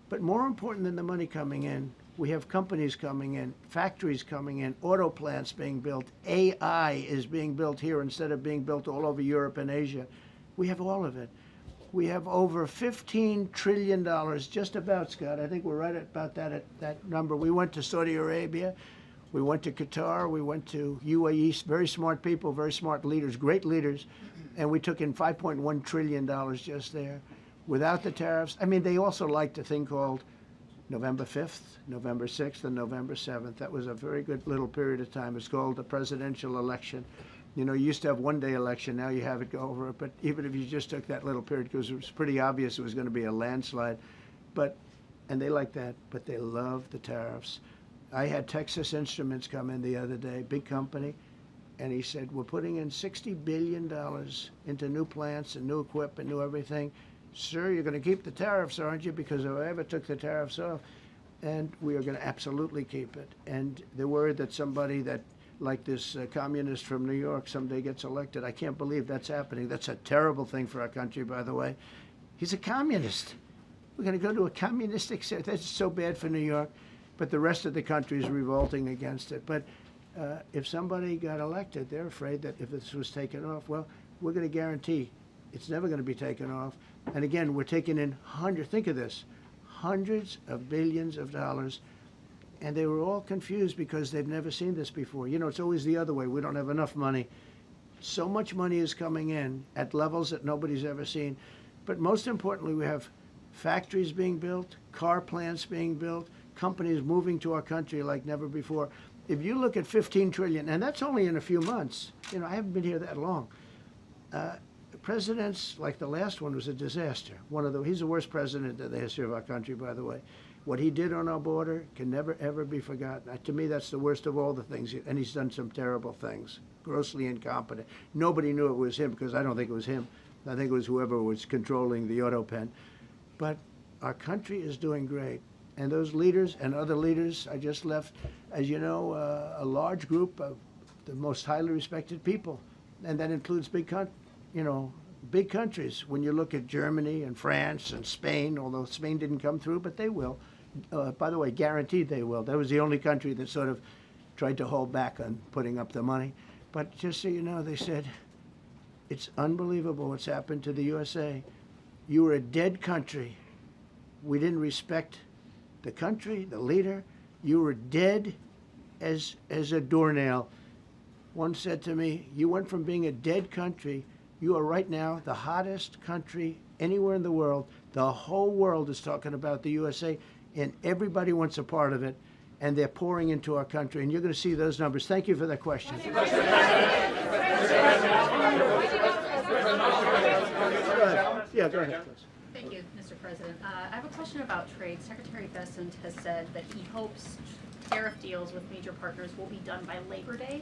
But more important than the money coming in, we have companies coming in, factories coming in, auto plants being built. AI is being built here instead of being built all over Europe and Asia. We have all of it. We have over $15 trillion, just about, Scott. I think we're right about that number. We went to Saudi Arabia. We went to Qatar, we went to UAE, very smart people, very smart leaders, great leaders, and we took in $5.1 trillion just there. Without the tariffs, I mean, they also liked a thing called November 5th, November 6th, and November 7th. That was a very good little period of time. It's called the presidential election. You know, you used to have one-day election, now you have it go over it, but even if you just took that little period, because it was pretty obvious it was going to be a landslide, and they like that, but they love the tariffs. I had Texas Instruments come in the other day, big company, and he said, we're putting in $60 billion into new plants and new equipment, new everything. Sir, you're going to keep the tariffs, aren't you? Because if I ever took the tariffs off, and we are going to absolutely keep it. And they're worried that somebody that, like this communist from New York, someday gets elected. I can't believe that's happening. That's a terrible thing for our country, by the way. He's a communist. We're going to go to a communistic state. That's so bad for New York. But the rest of the country is revolting against it. But if somebody got elected, they're afraid that if this was taken off, well, we're going to guarantee it's never going to be taken off. And again, we're taking in think of this, hundreds of billions of dollars. And they were all confused because they've never seen this before. You know, it's always the other way. We don't have enough money. So much money is coming in at levels that nobody's ever seen. But most importantly, we have factories being built, car plants being built, companies moving to our country like never before. If you look at 15 trillion, and that's only in a few months, you know, I haven't been here that long. Presidents, like the last one, was a disaster. He's the worst president in the history of our country, by the way. What he did on our border can never, ever be forgotten. To me, that's the worst of all the things. And he's done some terrible things, grossly incompetent. Nobody knew it was him, because I don't think it was him. I think it was whoever was controlling the auto pen. But our country is doing great. And those leaders and other leaders, I just left, as you know, a large group of the most highly respected people. And that includes big countries. When you look at Germany and France and Spain, although Spain didn't come through, but they will. By the way, guaranteed they will. That was the only country that sort of tried to hold back on putting up the money. But just so you know, they said, it's unbelievable what's happened to the USA. You were a dead country. We didn't respect the country, the leader. You were dead as a doornail. One said to me, you went from being a dead country, you are right now the hottest country anywhere in the world. The whole world is talking about the USA, and everybody wants a part of it, and they're pouring into our country, and you're going to see those numbers. Thank you for that question. Yeah, go ahead. Thank you, Mr. President. I have a question about trade. Secretary Bessent has said that he hopes tariff deals with major partners will be done by Labor Day.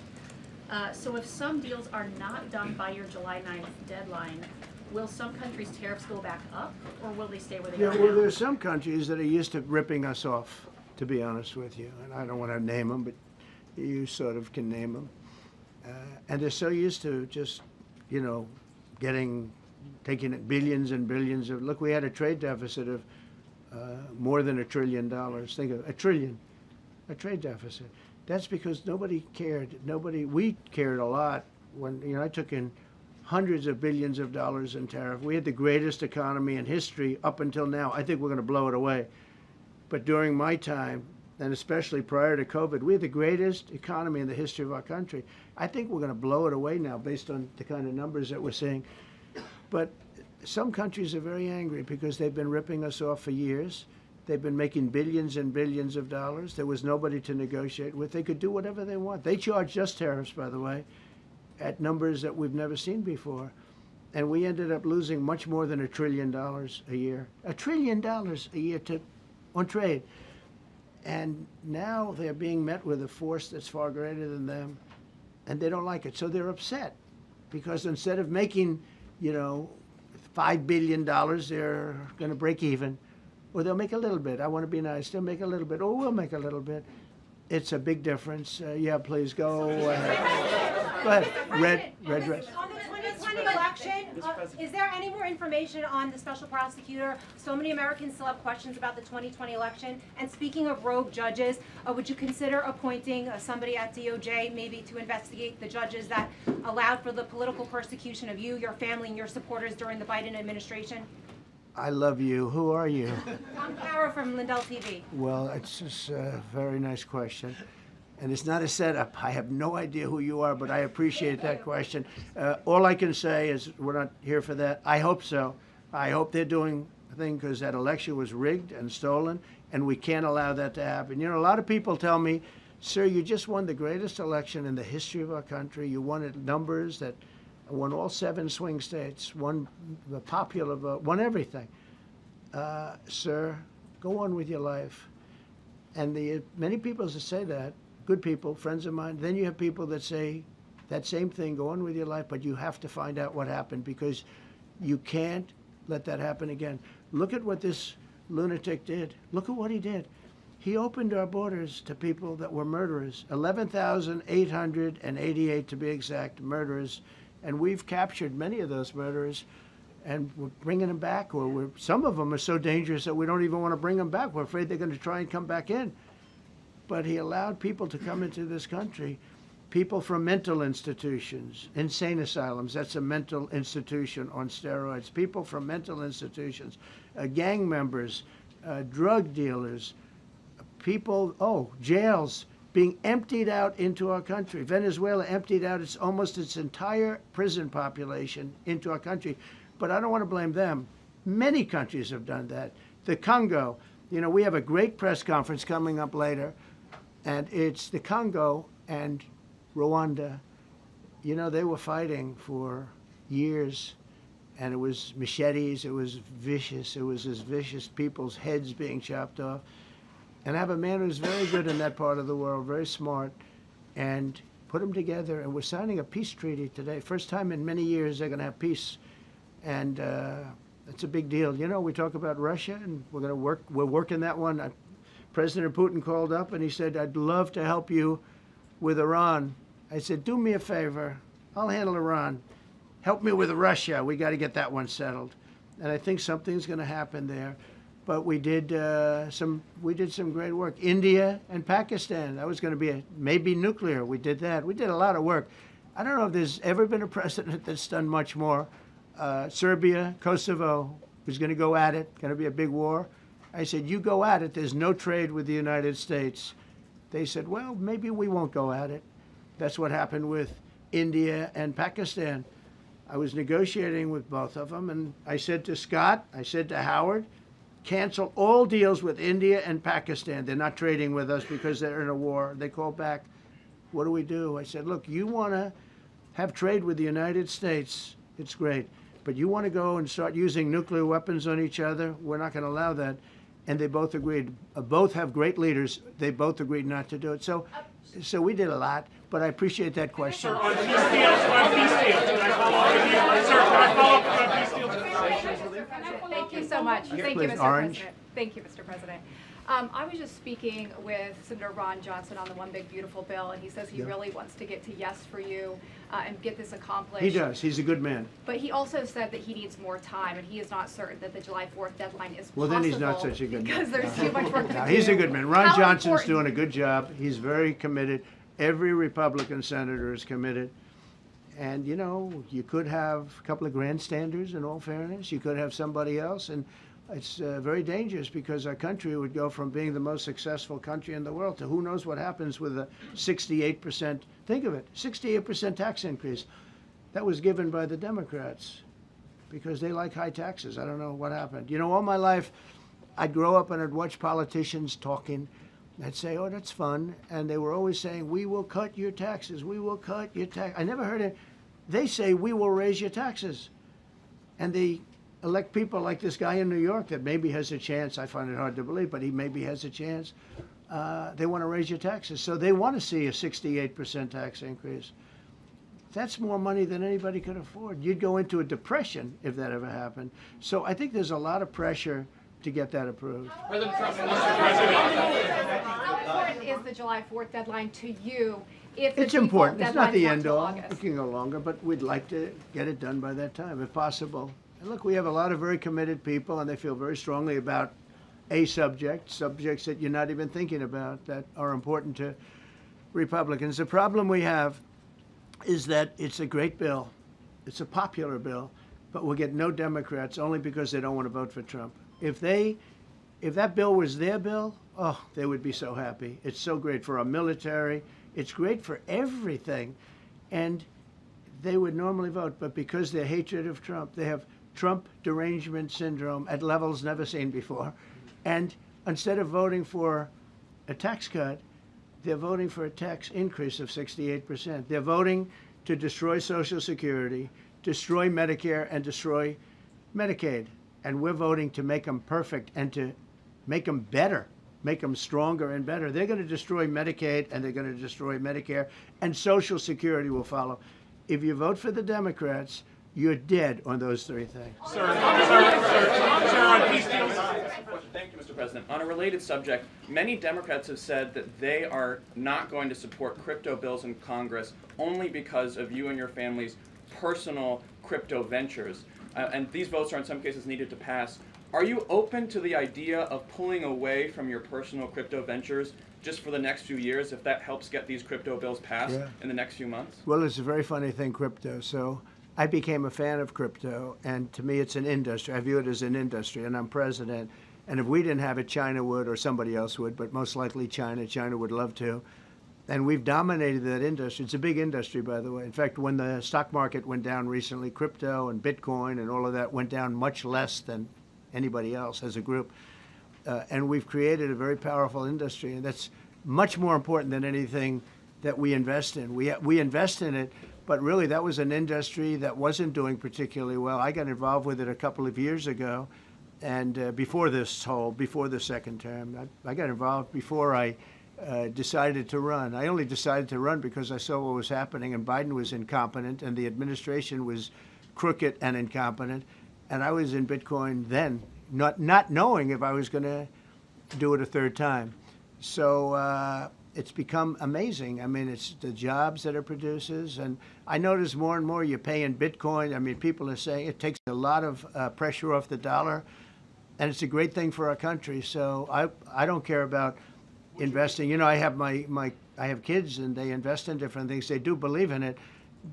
So if some deals are not done by your July 9th deadline, will some countries' tariffs go back up, or will they stay where they are Yeah, well, now? there's some countries that are used to ripping us off, to be honest with you. And I don't want to name them, but you sort of can name them. And they're so used to just, taking billions and billions of, look, we had a trade deficit of more than $1 trillion. Think of a trillion, a trade deficit. That's because nobody cared. We cared a lot when, I took in hundreds of billions of dollars in tariff. We had the greatest economy in history up until now. I think we're going to blow it away. But during my time, and especially prior to COVID, we had the greatest economy in the history of our country. I think we're going to blow it away now based on the kind of numbers that we're seeing. But some countries are very angry because they've been ripping us off for years. They've been making billions and billions of dollars. There was nobody to negotiate with. They could do whatever they want. They charged us tariffs, by the way, at numbers that we've never seen before. And we ended up losing much more than $1 trillion a year. $1 trillion a year on trade. And now they're being met with a force that's far greater than them, and they don't like it. So they're upset because instead of making, $5 billion, they're going to break even. Or they'll make a little bit. I want to be nice. They'll make a little bit. Or we'll make a little bit. It's a big difference. Yeah, please go. Go ahead. Red dress. On the 2020 election, is there any more information on the special prosecutor? So many Americans still have questions about the 2020 election. And speaking of rogue judges, would you consider appointing somebody at DOJ maybe to investigate the judges that allowed for the political persecution of you, your family, and your supporters during the Biden administration? I love you. Who are you? I'm Kara from Lindell TV. Well, it's just a very nice question. And it's not a setup. I have no idea who you are, but I appreciate that question. All I can say is we're not here for that. I hope so. I hope they're doing a thing because that election was rigged and stolen, and we can't allow that to happen. A lot of people tell me, sir, you just won the greatest election in the history of our country. You won at numbers that won all 7 swing states, won the popular vote, won everything. Sir, go on with your life. And many people that say that, good people, friends of mine, then you have people that say that same thing, go on with your life, but you have to find out what happened because you can't let that happen again. Look at what this lunatic did. Look at what he did. He opened our borders to people that were murderers, 11,888 to be exact, murderers. And we've captured many of those murderers, and we're bringing them back, or some of them are so dangerous that we don't even want to bring them back. We're afraid they're going to try and come back in. But he allowed people to come into this country, people from mental institutions, insane asylums, that's a mental institution on steroids, people from mental institutions, gang members, drug dealers, people, jails, being emptied out into our country. Venezuela emptied out almost its entire prison population into our country. But I don't want to blame them. Many countries have done that. The Congo, we have a great press conference coming up later, and it's the Congo and Rwanda. They were fighting for years, and it was machetes, it was vicious. It was as vicious, people's heads being chopped off. and have a man who's very good in that part of the world, very smart, and put them together. And we're signing a peace treaty today. First time in many years they're going to have peace, and it's a big deal. You know, we talk about Russia, and we're working that one. President Putin called up and he said, "I'd love to help you with Iran." I said, "Do me a favor. I'll handle Iran. Help me with Russia. We got to get that one settled." And I think something's going to happen there. But we did some great work. India and Pakistan. That was going to be maybe nuclear. We did that. We did a lot of work. I don't know if there's ever been a president that's done much more. Serbia, Kosovo was going to go at it. Going to be a big war. I said, "You go at it. There's no trade with the United States." They said, "Well, maybe we won't go at it." That's what happened with India and Pakistan. I was negotiating with both of them, and I said to Scott, I said to Howard, cancel all deals with India and Pakistan. They're not trading with us because they're in a war. They called back, "What do we do?" I said, "Look, you want to have trade with the United States, it's great. But you want to go and start using nuclear weapons on each other? We're not going to allow that." And they both agreed. Both have great leaders. They both agreed not to do it. So we did a lot, but I appreciate that question. Sir, on peace deals, can I follow up with you? Sir, can I follow up on peace deals? Thank you so much. Yes, Thank you, please. Mr. Orange. President. Thank you, Mr. President. I was just speaking with Senator Ron Johnson on the One Big Beautiful Bill, and he says he really wants to get to yes for you and get this accomplished. He does. He's a good man. But he also said that he needs more time, and he is not certain that the July 4th deadline is Well, possible. then he's not such a good man. Because there's too much work to No, do. he's a good man. Ron How Johnson's important- doing a good job. He's very committed. Every Republican senator is committed. And, you know, you could have a couple of grandstanders, in all fairness. You could have somebody else. And it's very dangerous because our country would go from being the most successful country in the world to who knows what happens with a 68%, think of it, 68% tax increase. That was given by the Democrats because they like high taxes. I don't know what happened. You know, all my life, I'd grow up and I'd watch politicians talking. I'd say, "Oh, that's fun." And they were always saying, "We will cut your taxes. We will cut your tax." I never heard it. They say, "We will raise your taxes." And they elect people like this guy in New York that maybe has a chance. I find it hard to believe, but he maybe has a chance. They want to raise your taxes. So they want to see a 68% tax increase. That's more money than anybody could afford. You'd go into a depression if that ever happened. So I think there's a lot of pressure to get that approved. President Trump, How important is the July 4th deadline to you? If the It's default important. It's not deadline's the not end till all. August? It can go longer, but we'd like to get it done by that time, if possible. And look, we have a lot of very committed people, and they feel very strongly about a subjects that you're not even thinking about that are important to Republicans. The problem we have is that it's a great bill. It's a popular bill, but we'll get no Democrats only because they don't want to vote for Trump. If that bill was their bill, oh, they would be so happy. It's so great for our military. It's great for everything. And they would normally vote, but because their hatred of Trump, they have Trump derangement syndrome at levels never seen before. And instead of voting for a tax cut, they're voting for a tax increase of 68%. They're voting to destroy Social Security, destroy Medicare, and destroy Medicaid. And we're voting to make them perfect and to make them better, make them stronger and better. They're going to destroy Medicaid, and they're going to destroy Medicare, and Social Security will follow. If you vote for the Democrats, you're dead on those three things. Sir, on peace deals. Thank you, Mr. President. On a related subject, many Democrats have said that they are not going to support crypto bills in Congress only because of you and your family's personal crypto ventures. And these votes are in some cases needed to pass. Are you open to the idea of pulling away from your personal crypto ventures just for the next few years if that helps get these crypto bills passed in the next few months? Well, it's a very funny thing, crypto. So I became a fan of crypto, and to me it's an industry. I view it as an industry, and I'm president. And if we didn't have it, China would, or somebody else would, but most likely China. China would love to. And we've dominated that industry. It's a big industry, by the way. In fact, when the stock market went down recently, crypto and Bitcoin and all of that went down much less than anybody else as a group. And we've created a very powerful industry, and that's much more important than anything that we invest in. We invest in it, but really that was an industry that wasn't doing particularly well. I got involved with it a couple of years ago, And before the second term, I got involved before I decided to run. I only decided to run because I saw what was happening, and Biden was incompetent, and the administration was crooked and incompetent. And I was in Bitcoin then, not knowing if I was going to do it a third time. So it's become amazing. I mean, it's the jobs that it produces. And I notice more and more you pay in Bitcoin. I mean, people are saying it takes a lot of pressure off the dollar. And it's a great thing for our country. So I don't care about investing. You know, I have I have kids and they invest in different things. They do believe in it.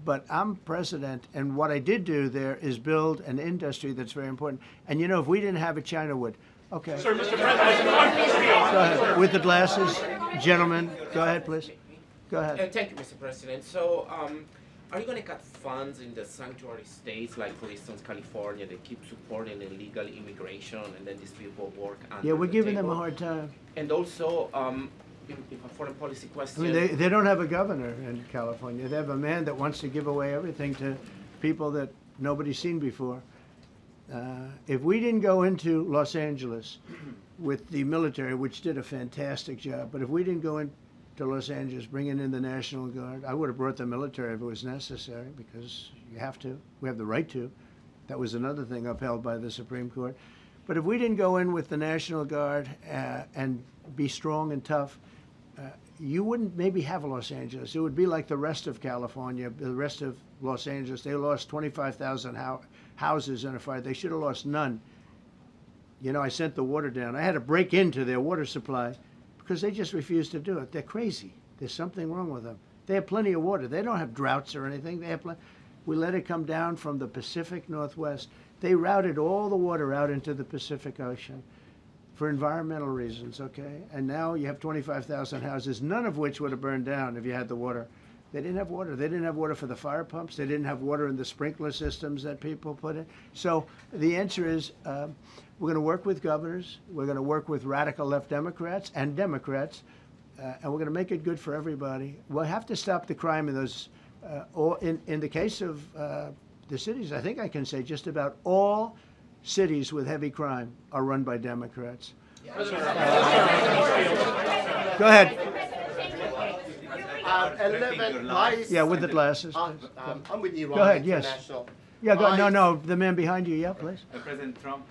But I'm president, and what I did do there is build an industry that's very important. And you know, if we didn't have it, China would. Okay. Sir, Mr. President, go ahead. With the glasses, gentlemen, go ahead, please. Go ahead. Thank you, Mr. President. So, are you going to cut funds in the sanctuary states, like for instance California, they keep supporting illegal immigration, and then these people work under Yeah, we're giving them a table? hard time. And also, if a foreign policy question. I mean, they don't have a governor in California. They have a man that wants to give away everything to people that nobody's seen before. If we didn't go into Los Angeles with the military, which did a fantastic job, but if we didn't go into Los Angeles bringing in the National Guard, I would have brought the military if it was necessary, because you have to. We have the right to. That was another thing upheld by the Supreme Court. But if we didn't go in with the National Guard and be strong and tough, you wouldn't maybe have Los Angeles. It would be like the rest of California, the rest of Los Angeles. They lost 25,000 houses in a fire. They should have lost none. You know, I sent the water down. I had to break into their water supply because they just refused to do it. They're crazy. There's something wrong with them. They have plenty of water. They don't have droughts or anything. They have we let it come down from the Pacific Northwest. They routed all the water out into the Pacific Ocean for environmental reasons, okay? And now you have 25,000 houses, none of which would have burned down if you had the water. They didn't have water. They didn't have water for the fire pumps. They didn't have water in the sprinkler systems that people put in. So the answer is we're going to work with governors. We're going to work with radical left Democrats and Democrats, and we're going to make it good for everybody. We'll have to stop the crime in those, in the case of the cities, I think I can say just about all cities with heavy crime are run by Democrats. Go ahead. 11 lies. Yeah, with the glasses. I'm with Iran. Go ahead, yes. International. Yeah, no, the man behind you, yeah, please. President Trump,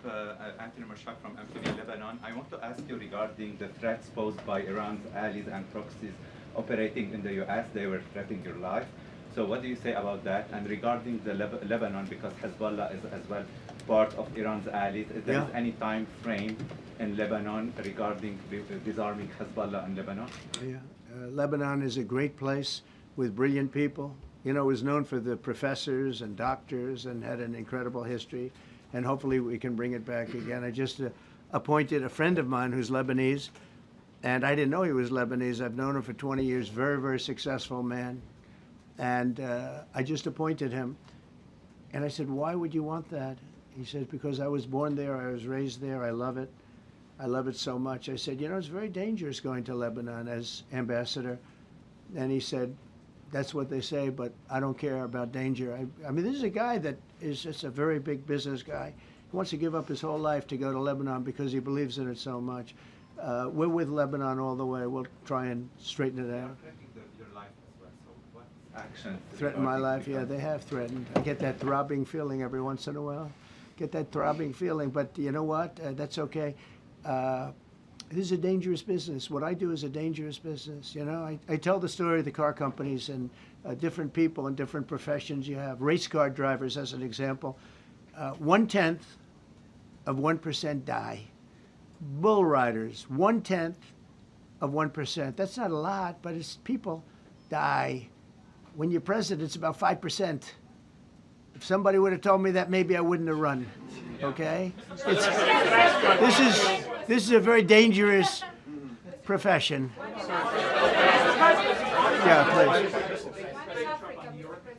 Anthony Mashak from Anthony, Lebanon. I want to ask you regarding the threats posed by Iran's allies and proxies operating in the U.S. They were threatening your life. So what do you say about that? And regarding the Lebanon, because Hezbollah is as well part of Iran's allies, is there any time frame in Lebanon regarding disarming Hezbollah in Lebanon? Yeah, Lebanon is a great place with brilliant people. You know, it was known for the professors and doctors and had an incredible history. And hopefully we can bring it back again. I just appointed a friend of mine who's Lebanese, and I didn't know he was Lebanese. I've known him for 20 years, very, very successful man. And I just appointed him. And I said, why would you want that? He says, because I was born there, I was raised there, I love it. I love it so much. I said, you know, it's very dangerous going to Lebanon as ambassador. And he said, that's what they say, but I don't care about danger. I mean, this is a guy that is just a very big business guy. He wants to give up his whole life to go to Lebanon because he believes in it so much. We're with Lebanon all the way. We'll try and straighten it out. Threaten my life? Yeah, they have threatened. I get that throbbing feeling every once in a while. Get that throbbing feeling, but you know what? That's okay. This is a dangerous business. What I do is a dangerous business. You know, I tell the story of the car companies and different people in different professions you have. Race car drivers, as an example. 1/10 of 1% die. Bull riders, 1/10 of 1%. That's not a lot, but it's people die. When you're president, it's about 5%. If somebody would have told me that, maybe I wouldn't have run. Okay? This is a very dangerous profession. Yeah,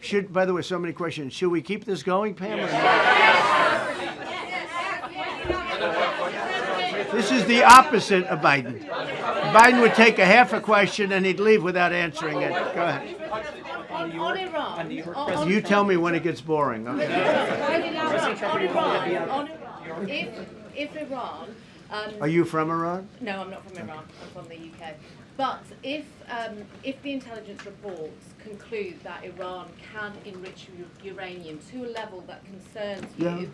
please. By the way, so many questions. Should we keep this going, Pam? Or not? This is the opposite of Biden. Biden would take a half a question and he'd leave without answering it. Go ahead. On Iran. You tell me when it gets boring. Okay? if Iran... Are you from Iran? No, I'm not from Iran. I'm from the UK. But if the intelligence reports conclude that Iran can enrich uranium to a level that concerns you,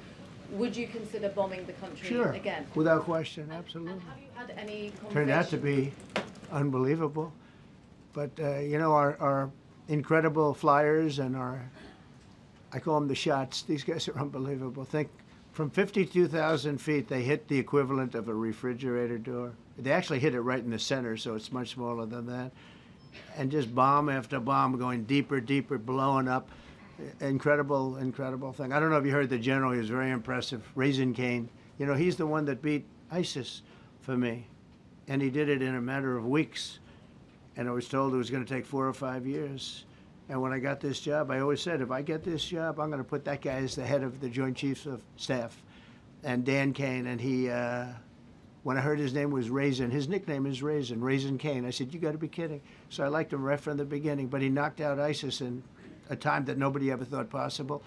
would you consider bombing the country again? Without question, absolutely. And have you had any conversations? Turned out to be unbelievable. But, you know, our incredible flyers and I call them the shots, these guys are unbelievable. Think, from 52,000 feet, they hit the equivalent of a refrigerator door. They actually hit it right in the center, so it's much smaller than that. And just bomb after bomb going deeper, deeper, blowing up. Incredible, incredible thing. I don't know if you heard the general, he was very impressive. Raisin Cane. You know, he's the one that beat ISIS for me. And he did it in a matter of weeks. And I was told it was going to take 4 or 5 years. And when I got this job, I always said, if I get this job, I'm going to put that guy as the head of the Joint Chiefs of Staff. And Dan Kane, and he, when I heard his name was Raisin, his nickname is Raisin, Raisin Kane. I said, you got to be kidding. So I liked him right from the beginning, but he knocked out ISIS in a time that nobody ever thought possible.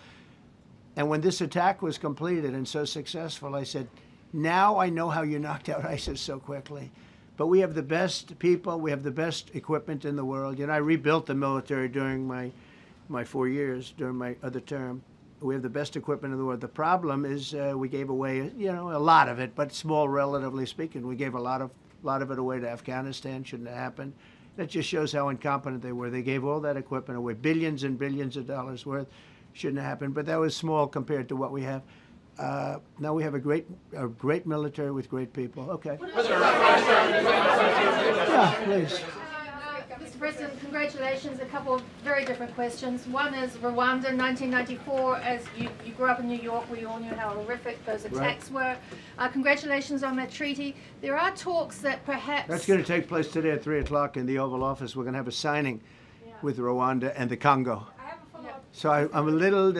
And when this attack was completed and so successful, I said, now I know how you knocked out ISIS so quickly. But we have the best people, we have the best equipment in the world. You know, I rebuilt the military during my 4 years, during my other term. We have the best equipment in the world. The problem is we gave away, you know, a lot of it, but small relatively speaking. We gave a lot of it away to Afghanistan. Shouldn't have happened. That just shows how incompetent they were. They gave all that equipment away, billions and billions of dollars worth. Shouldn't have happened, but that was small compared to what we have. Now we have a great military with great people. Okay. Yeah, please. Mr. President, congratulations. A couple of very different questions. One is Rwanda, 1994. As you grew up in New York, we all knew how horrific those attacks were. Congratulations on that treaty. There are talks that perhaps... That's going to take place today at 3 o'clock in the Oval Office. We're going to have a signing with Rwanda and the Congo. So I'm a little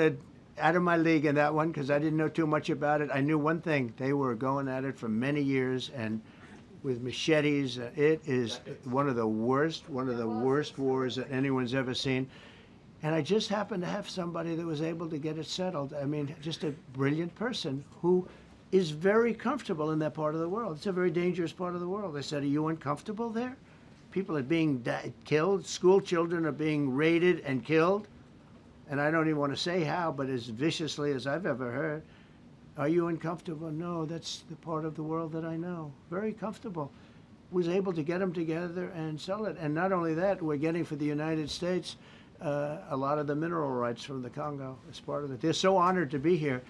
out of my league in that one because I didn't know too much about it. I knew one thing. They were going at it for many years and with machetes. It is one of the worst wars that anyone's ever seen. And I just happened to have somebody that was able to get it settled. I mean, just a brilliant person who is very comfortable in that part of the world. It's a very dangerous part of the world. I said, are you uncomfortable there? People are being killed. School children are being raided and killed. And I don't even want to say how, but as viciously as I've ever heard. Are you uncomfortable? No, that's the part of the world that I know. Very comfortable. Was able to get them together and sell it. And not only that, we're getting for the United States a lot of the mineral rights from the Congo as part of it. They're so honored to be here.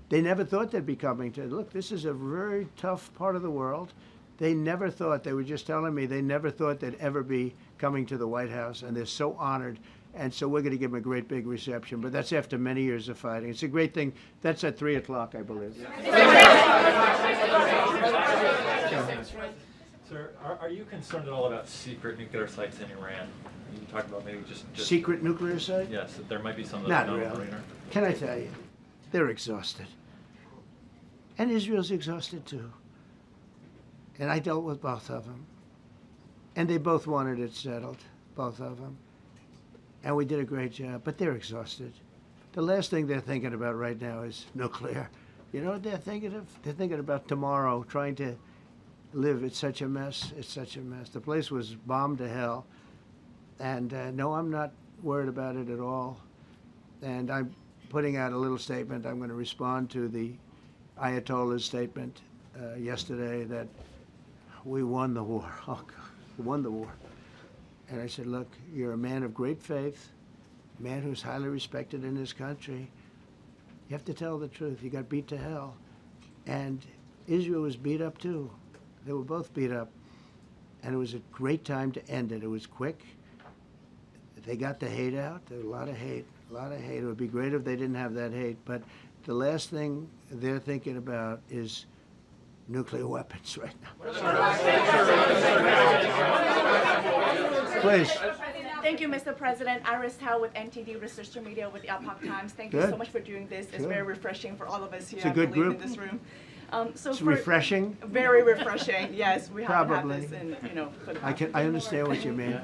They never thought they'd be coming to. Look, this is a very tough part of the world. They never thought, they were just telling me, they never thought they'd ever be coming to the White House. And they're so honored. And so we're going to give them a great big reception. But that's after many years of fighting. It's a great thing. That's at 3 o'clock, I believe. Sir, are you concerned at all about secret nuclear sites in Iran? You talked about maybe just secret nuclear site? Yes, that there might be some of those. Not really. Can I tell you? They're exhausted. And Israel's exhausted too. And I dealt with both of them. And they both wanted it settled, both of them. And we did a great job, but they're exhausted. The last thing they're thinking about right now is nuclear. You know what they're thinking of? They're thinking about tomorrow, trying to live. It's such a mess. It's such a mess. The place was bombed to hell. And no, I'm not worried about it at all. And I'm putting out a little statement. I'm going to respond to the Ayatollah's statement yesterday that we won the war. Oh, God, we won the war. And I said, look, you're a man of great faith, a man who's highly respected in this country. You have to tell the truth. You got beat to hell. And Israel was beat up too. They were both beat up. And it was a great time to end it. It was quick. They got the hate out. There was a lot of hate, a lot of hate. It would be great if they didn't have that hate. But the last thing they're thinking about is nuclear weapons right now. Please. Thank you, Mr. President. Iris Tao with NTD Research Media with the Epoch Times. Thank you so much for doing this. It's very refreshing for all of us here, It's a good group. in this room. It's refreshing. Very refreshing. Yes, we Probably. haven't had this in, for the past I understand what you mean.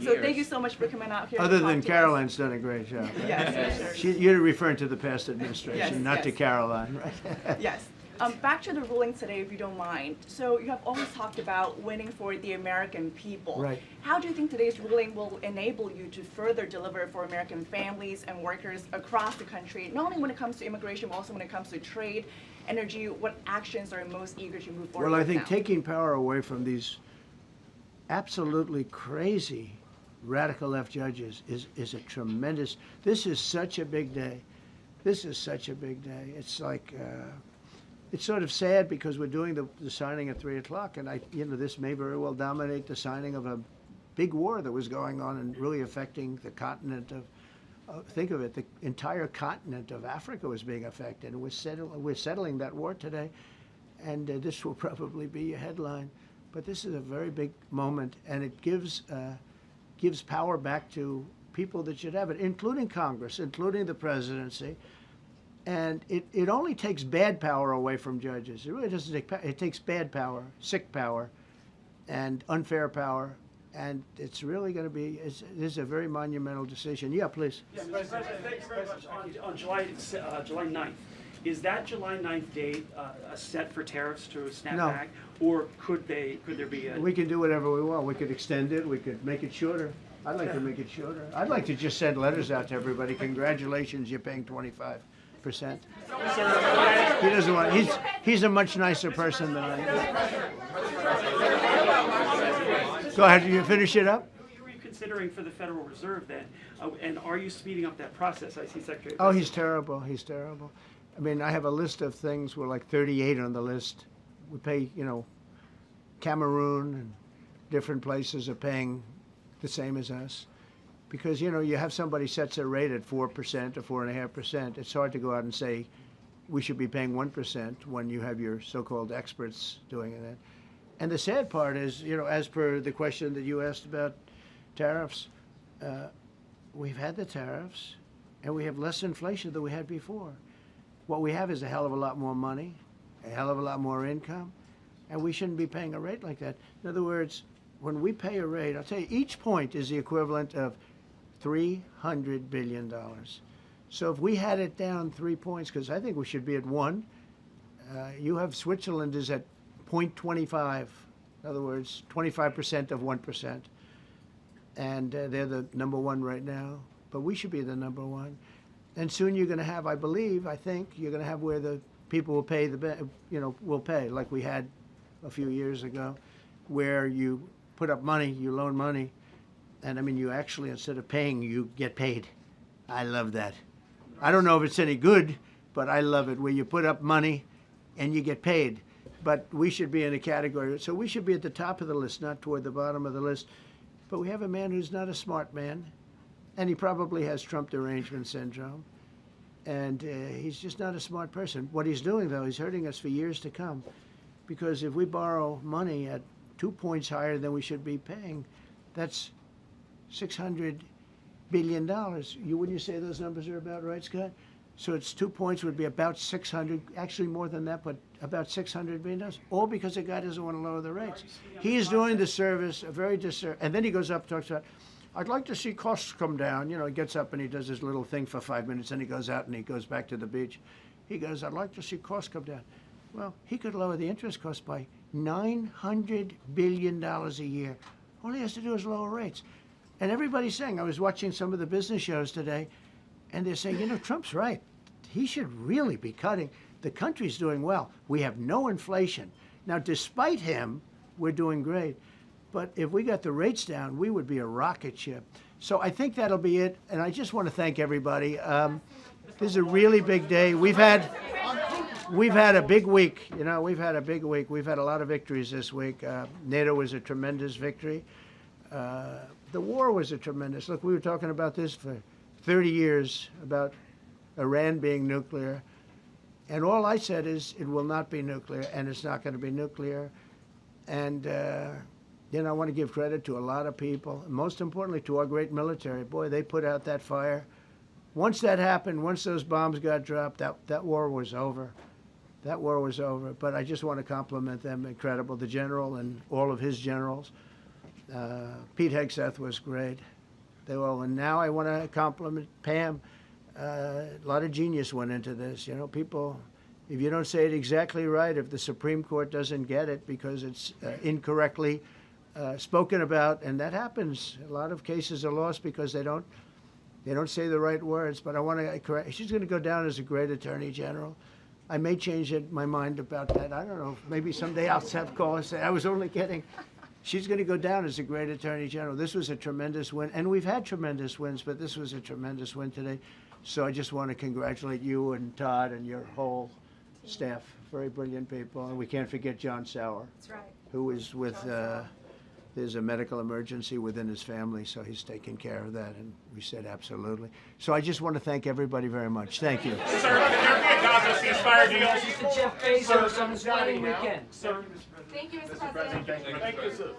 So thank you so much for coming out here. Other than Caroline's done a great job. Yes, sure. You're referring to the past administration, Yes, not yes. to Caroline, right? Yes. Back to the ruling today, if you don't mind. So you have always talked about winning for the American people. Right. How do you think today's ruling will enable you to further deliver for American families and workers across the country, not only when it comes to immigration, but also when it comes to trade, energy? What actions are you most eager to move forward Well, I with think now? taking power away from these absolutely crazy radical left judges is a tremendous, this is such a big day. This is such a big day. It's like, it's sort of sad because we're doing the signing at 3 o'clock, and this may very well dominate the signing of a big war that was going on and really affecting the continent of, think of it, the entire continent of Africa was being affected. And we're settling that war today, and this will probably be a headline. But this is a very big moment, and it gives power back to people that should have it, including Congress, including the presidency. And it only takes bad power away from judges. It really doesn't take power. It takes bad power, sick power, and unfair power. And it's really going to be, this is a very monumental decision. Yeah, please. Yes, President, thank you very much. On July 9th, is that July 9th date set for tariffs to snap No. back? Or could there be a... We can do whatever we want. We could extend it. We could make it shorter. I'd like to make it shorter. I'd like to just send letters out to everybody. Congratulations, you're paying 25%. He doesn't want. He's a much nicer person than I am. Go ahead. You finish it up. Who are you considering for the Federal Reserve then? And are you speeding up that process? I see Secretary. Oh, he's terrible. He's terrible. I mean, I have a list of things. We're like 38 on the list. We pay, Cameroon and different places are paying the same as us. Because, you have somebody sets a rate at 4% or 4.5%. It's hard to go out and say we should be paying 1% when you have your so-called experts doing it. And the sad part is, as per the question that you asked about tariffs, we've had the tariffs and we have less inflation than we had before. What we have is a hell of a lot more money, a hell of a lot more income, and we shouldn't be paying a rate like that. In other words, when we pay a rate, I'll tell you, each point is the equivalent of $300 billion. So if we had it down 3 points, because I think we should be at 1, you have Switzerland is at 0.25. In other words, 25% of 1%. And they're the number 1 right now. But we should be the number 1. And soon you're going to have, I think, you're going to have where the people will pay will pay, like we had a few years ago, where you put up money, you loan money, and I mean, you actually, instead of paying, you get paid. I love that. I don't know if it's any good, but I love it, where you put up money and you get paid. But we should be in a category, so we should be at the top of the list, not toward the bottom of the list. But we have a man who's not a smart man, and he probably has Trump derangement syndrome. And he's just not a smart person. What he's doing, though, he's hurting us for years to come. Because if we borrow money at 2 points higher than we should be paying, that's $600 billion. Wouldn't you say those numbers are about right, Scott? So it's 2 points would be about 600, actually more than that, but about $600 billion, all because the guy doesn't want to lower the rates. He is doing the service, a very disservice. And then he goes up and talks about, I'd like to see costs come down. He gets up and he does his little thing for 5 minutes, and he goes out and he goes back to the beach. He goes, I'd like to see costs come down. Well, he could lower the interest cost by $900 billion a year. All he has to do is lower rates. And everybody's saying, I was watching some of the business shows today, and they're saying, Trump's right. He should really be cutting. The country's doing well. We have no inflation. Now, despite him, we're doing great. But if we got the rates down, we would be a rocket ship. So I think that'll be it. And I just want to thank everybody. This is a really big day. We've had a big week. We've had a big week. We've had a lot of victories this week. NATO was a tremendous victory. The war was a tremendous. Look, we were talking about this for 30 years, about Iran being nuclear. And all I said is it will not be nuclear, and it's not going to be nuclear. And, I want to give credit to a lot of people, and most importantly to our great military. Boy, they put out that fire. Once that happened, once those bombs got dropped, that war was over. That war was over. But I just want to compliment them. Incredible. The general and all of his generals. Pete Hegseth was great. They all. And now I want to compliment Pam. A lot of genius went into this. People, if you don't say it exactly right, if the Supreme Court doesn't get it because it's incorrectly spoken about, and that happens. A lot of cases are lost because they don't say the right words. But I want to correct. She's going to go down as a great attorney general. I may change my mind about that. I don't know. Maybe someday I'll have call and say I was only kidding. She's going to go down as a great attorney general. This was a tremendous win, and we've had tremendous wins, but this was a tremendous win today. So I just want to congratulate you and Todd and your whole staff. Very brilliant people, and we can't forget John Sauer. That's right. Who is with. There's a medical emergency within his family, so he's taking care of that, and we said absolutely. So I just want to thank everybody very much. Thank you. Sir, can there be a Gaza ceasefire deal? This is Jeff Bezos on his wedding weekend. Sir, Thank you, Mr. President. Thank you, sir.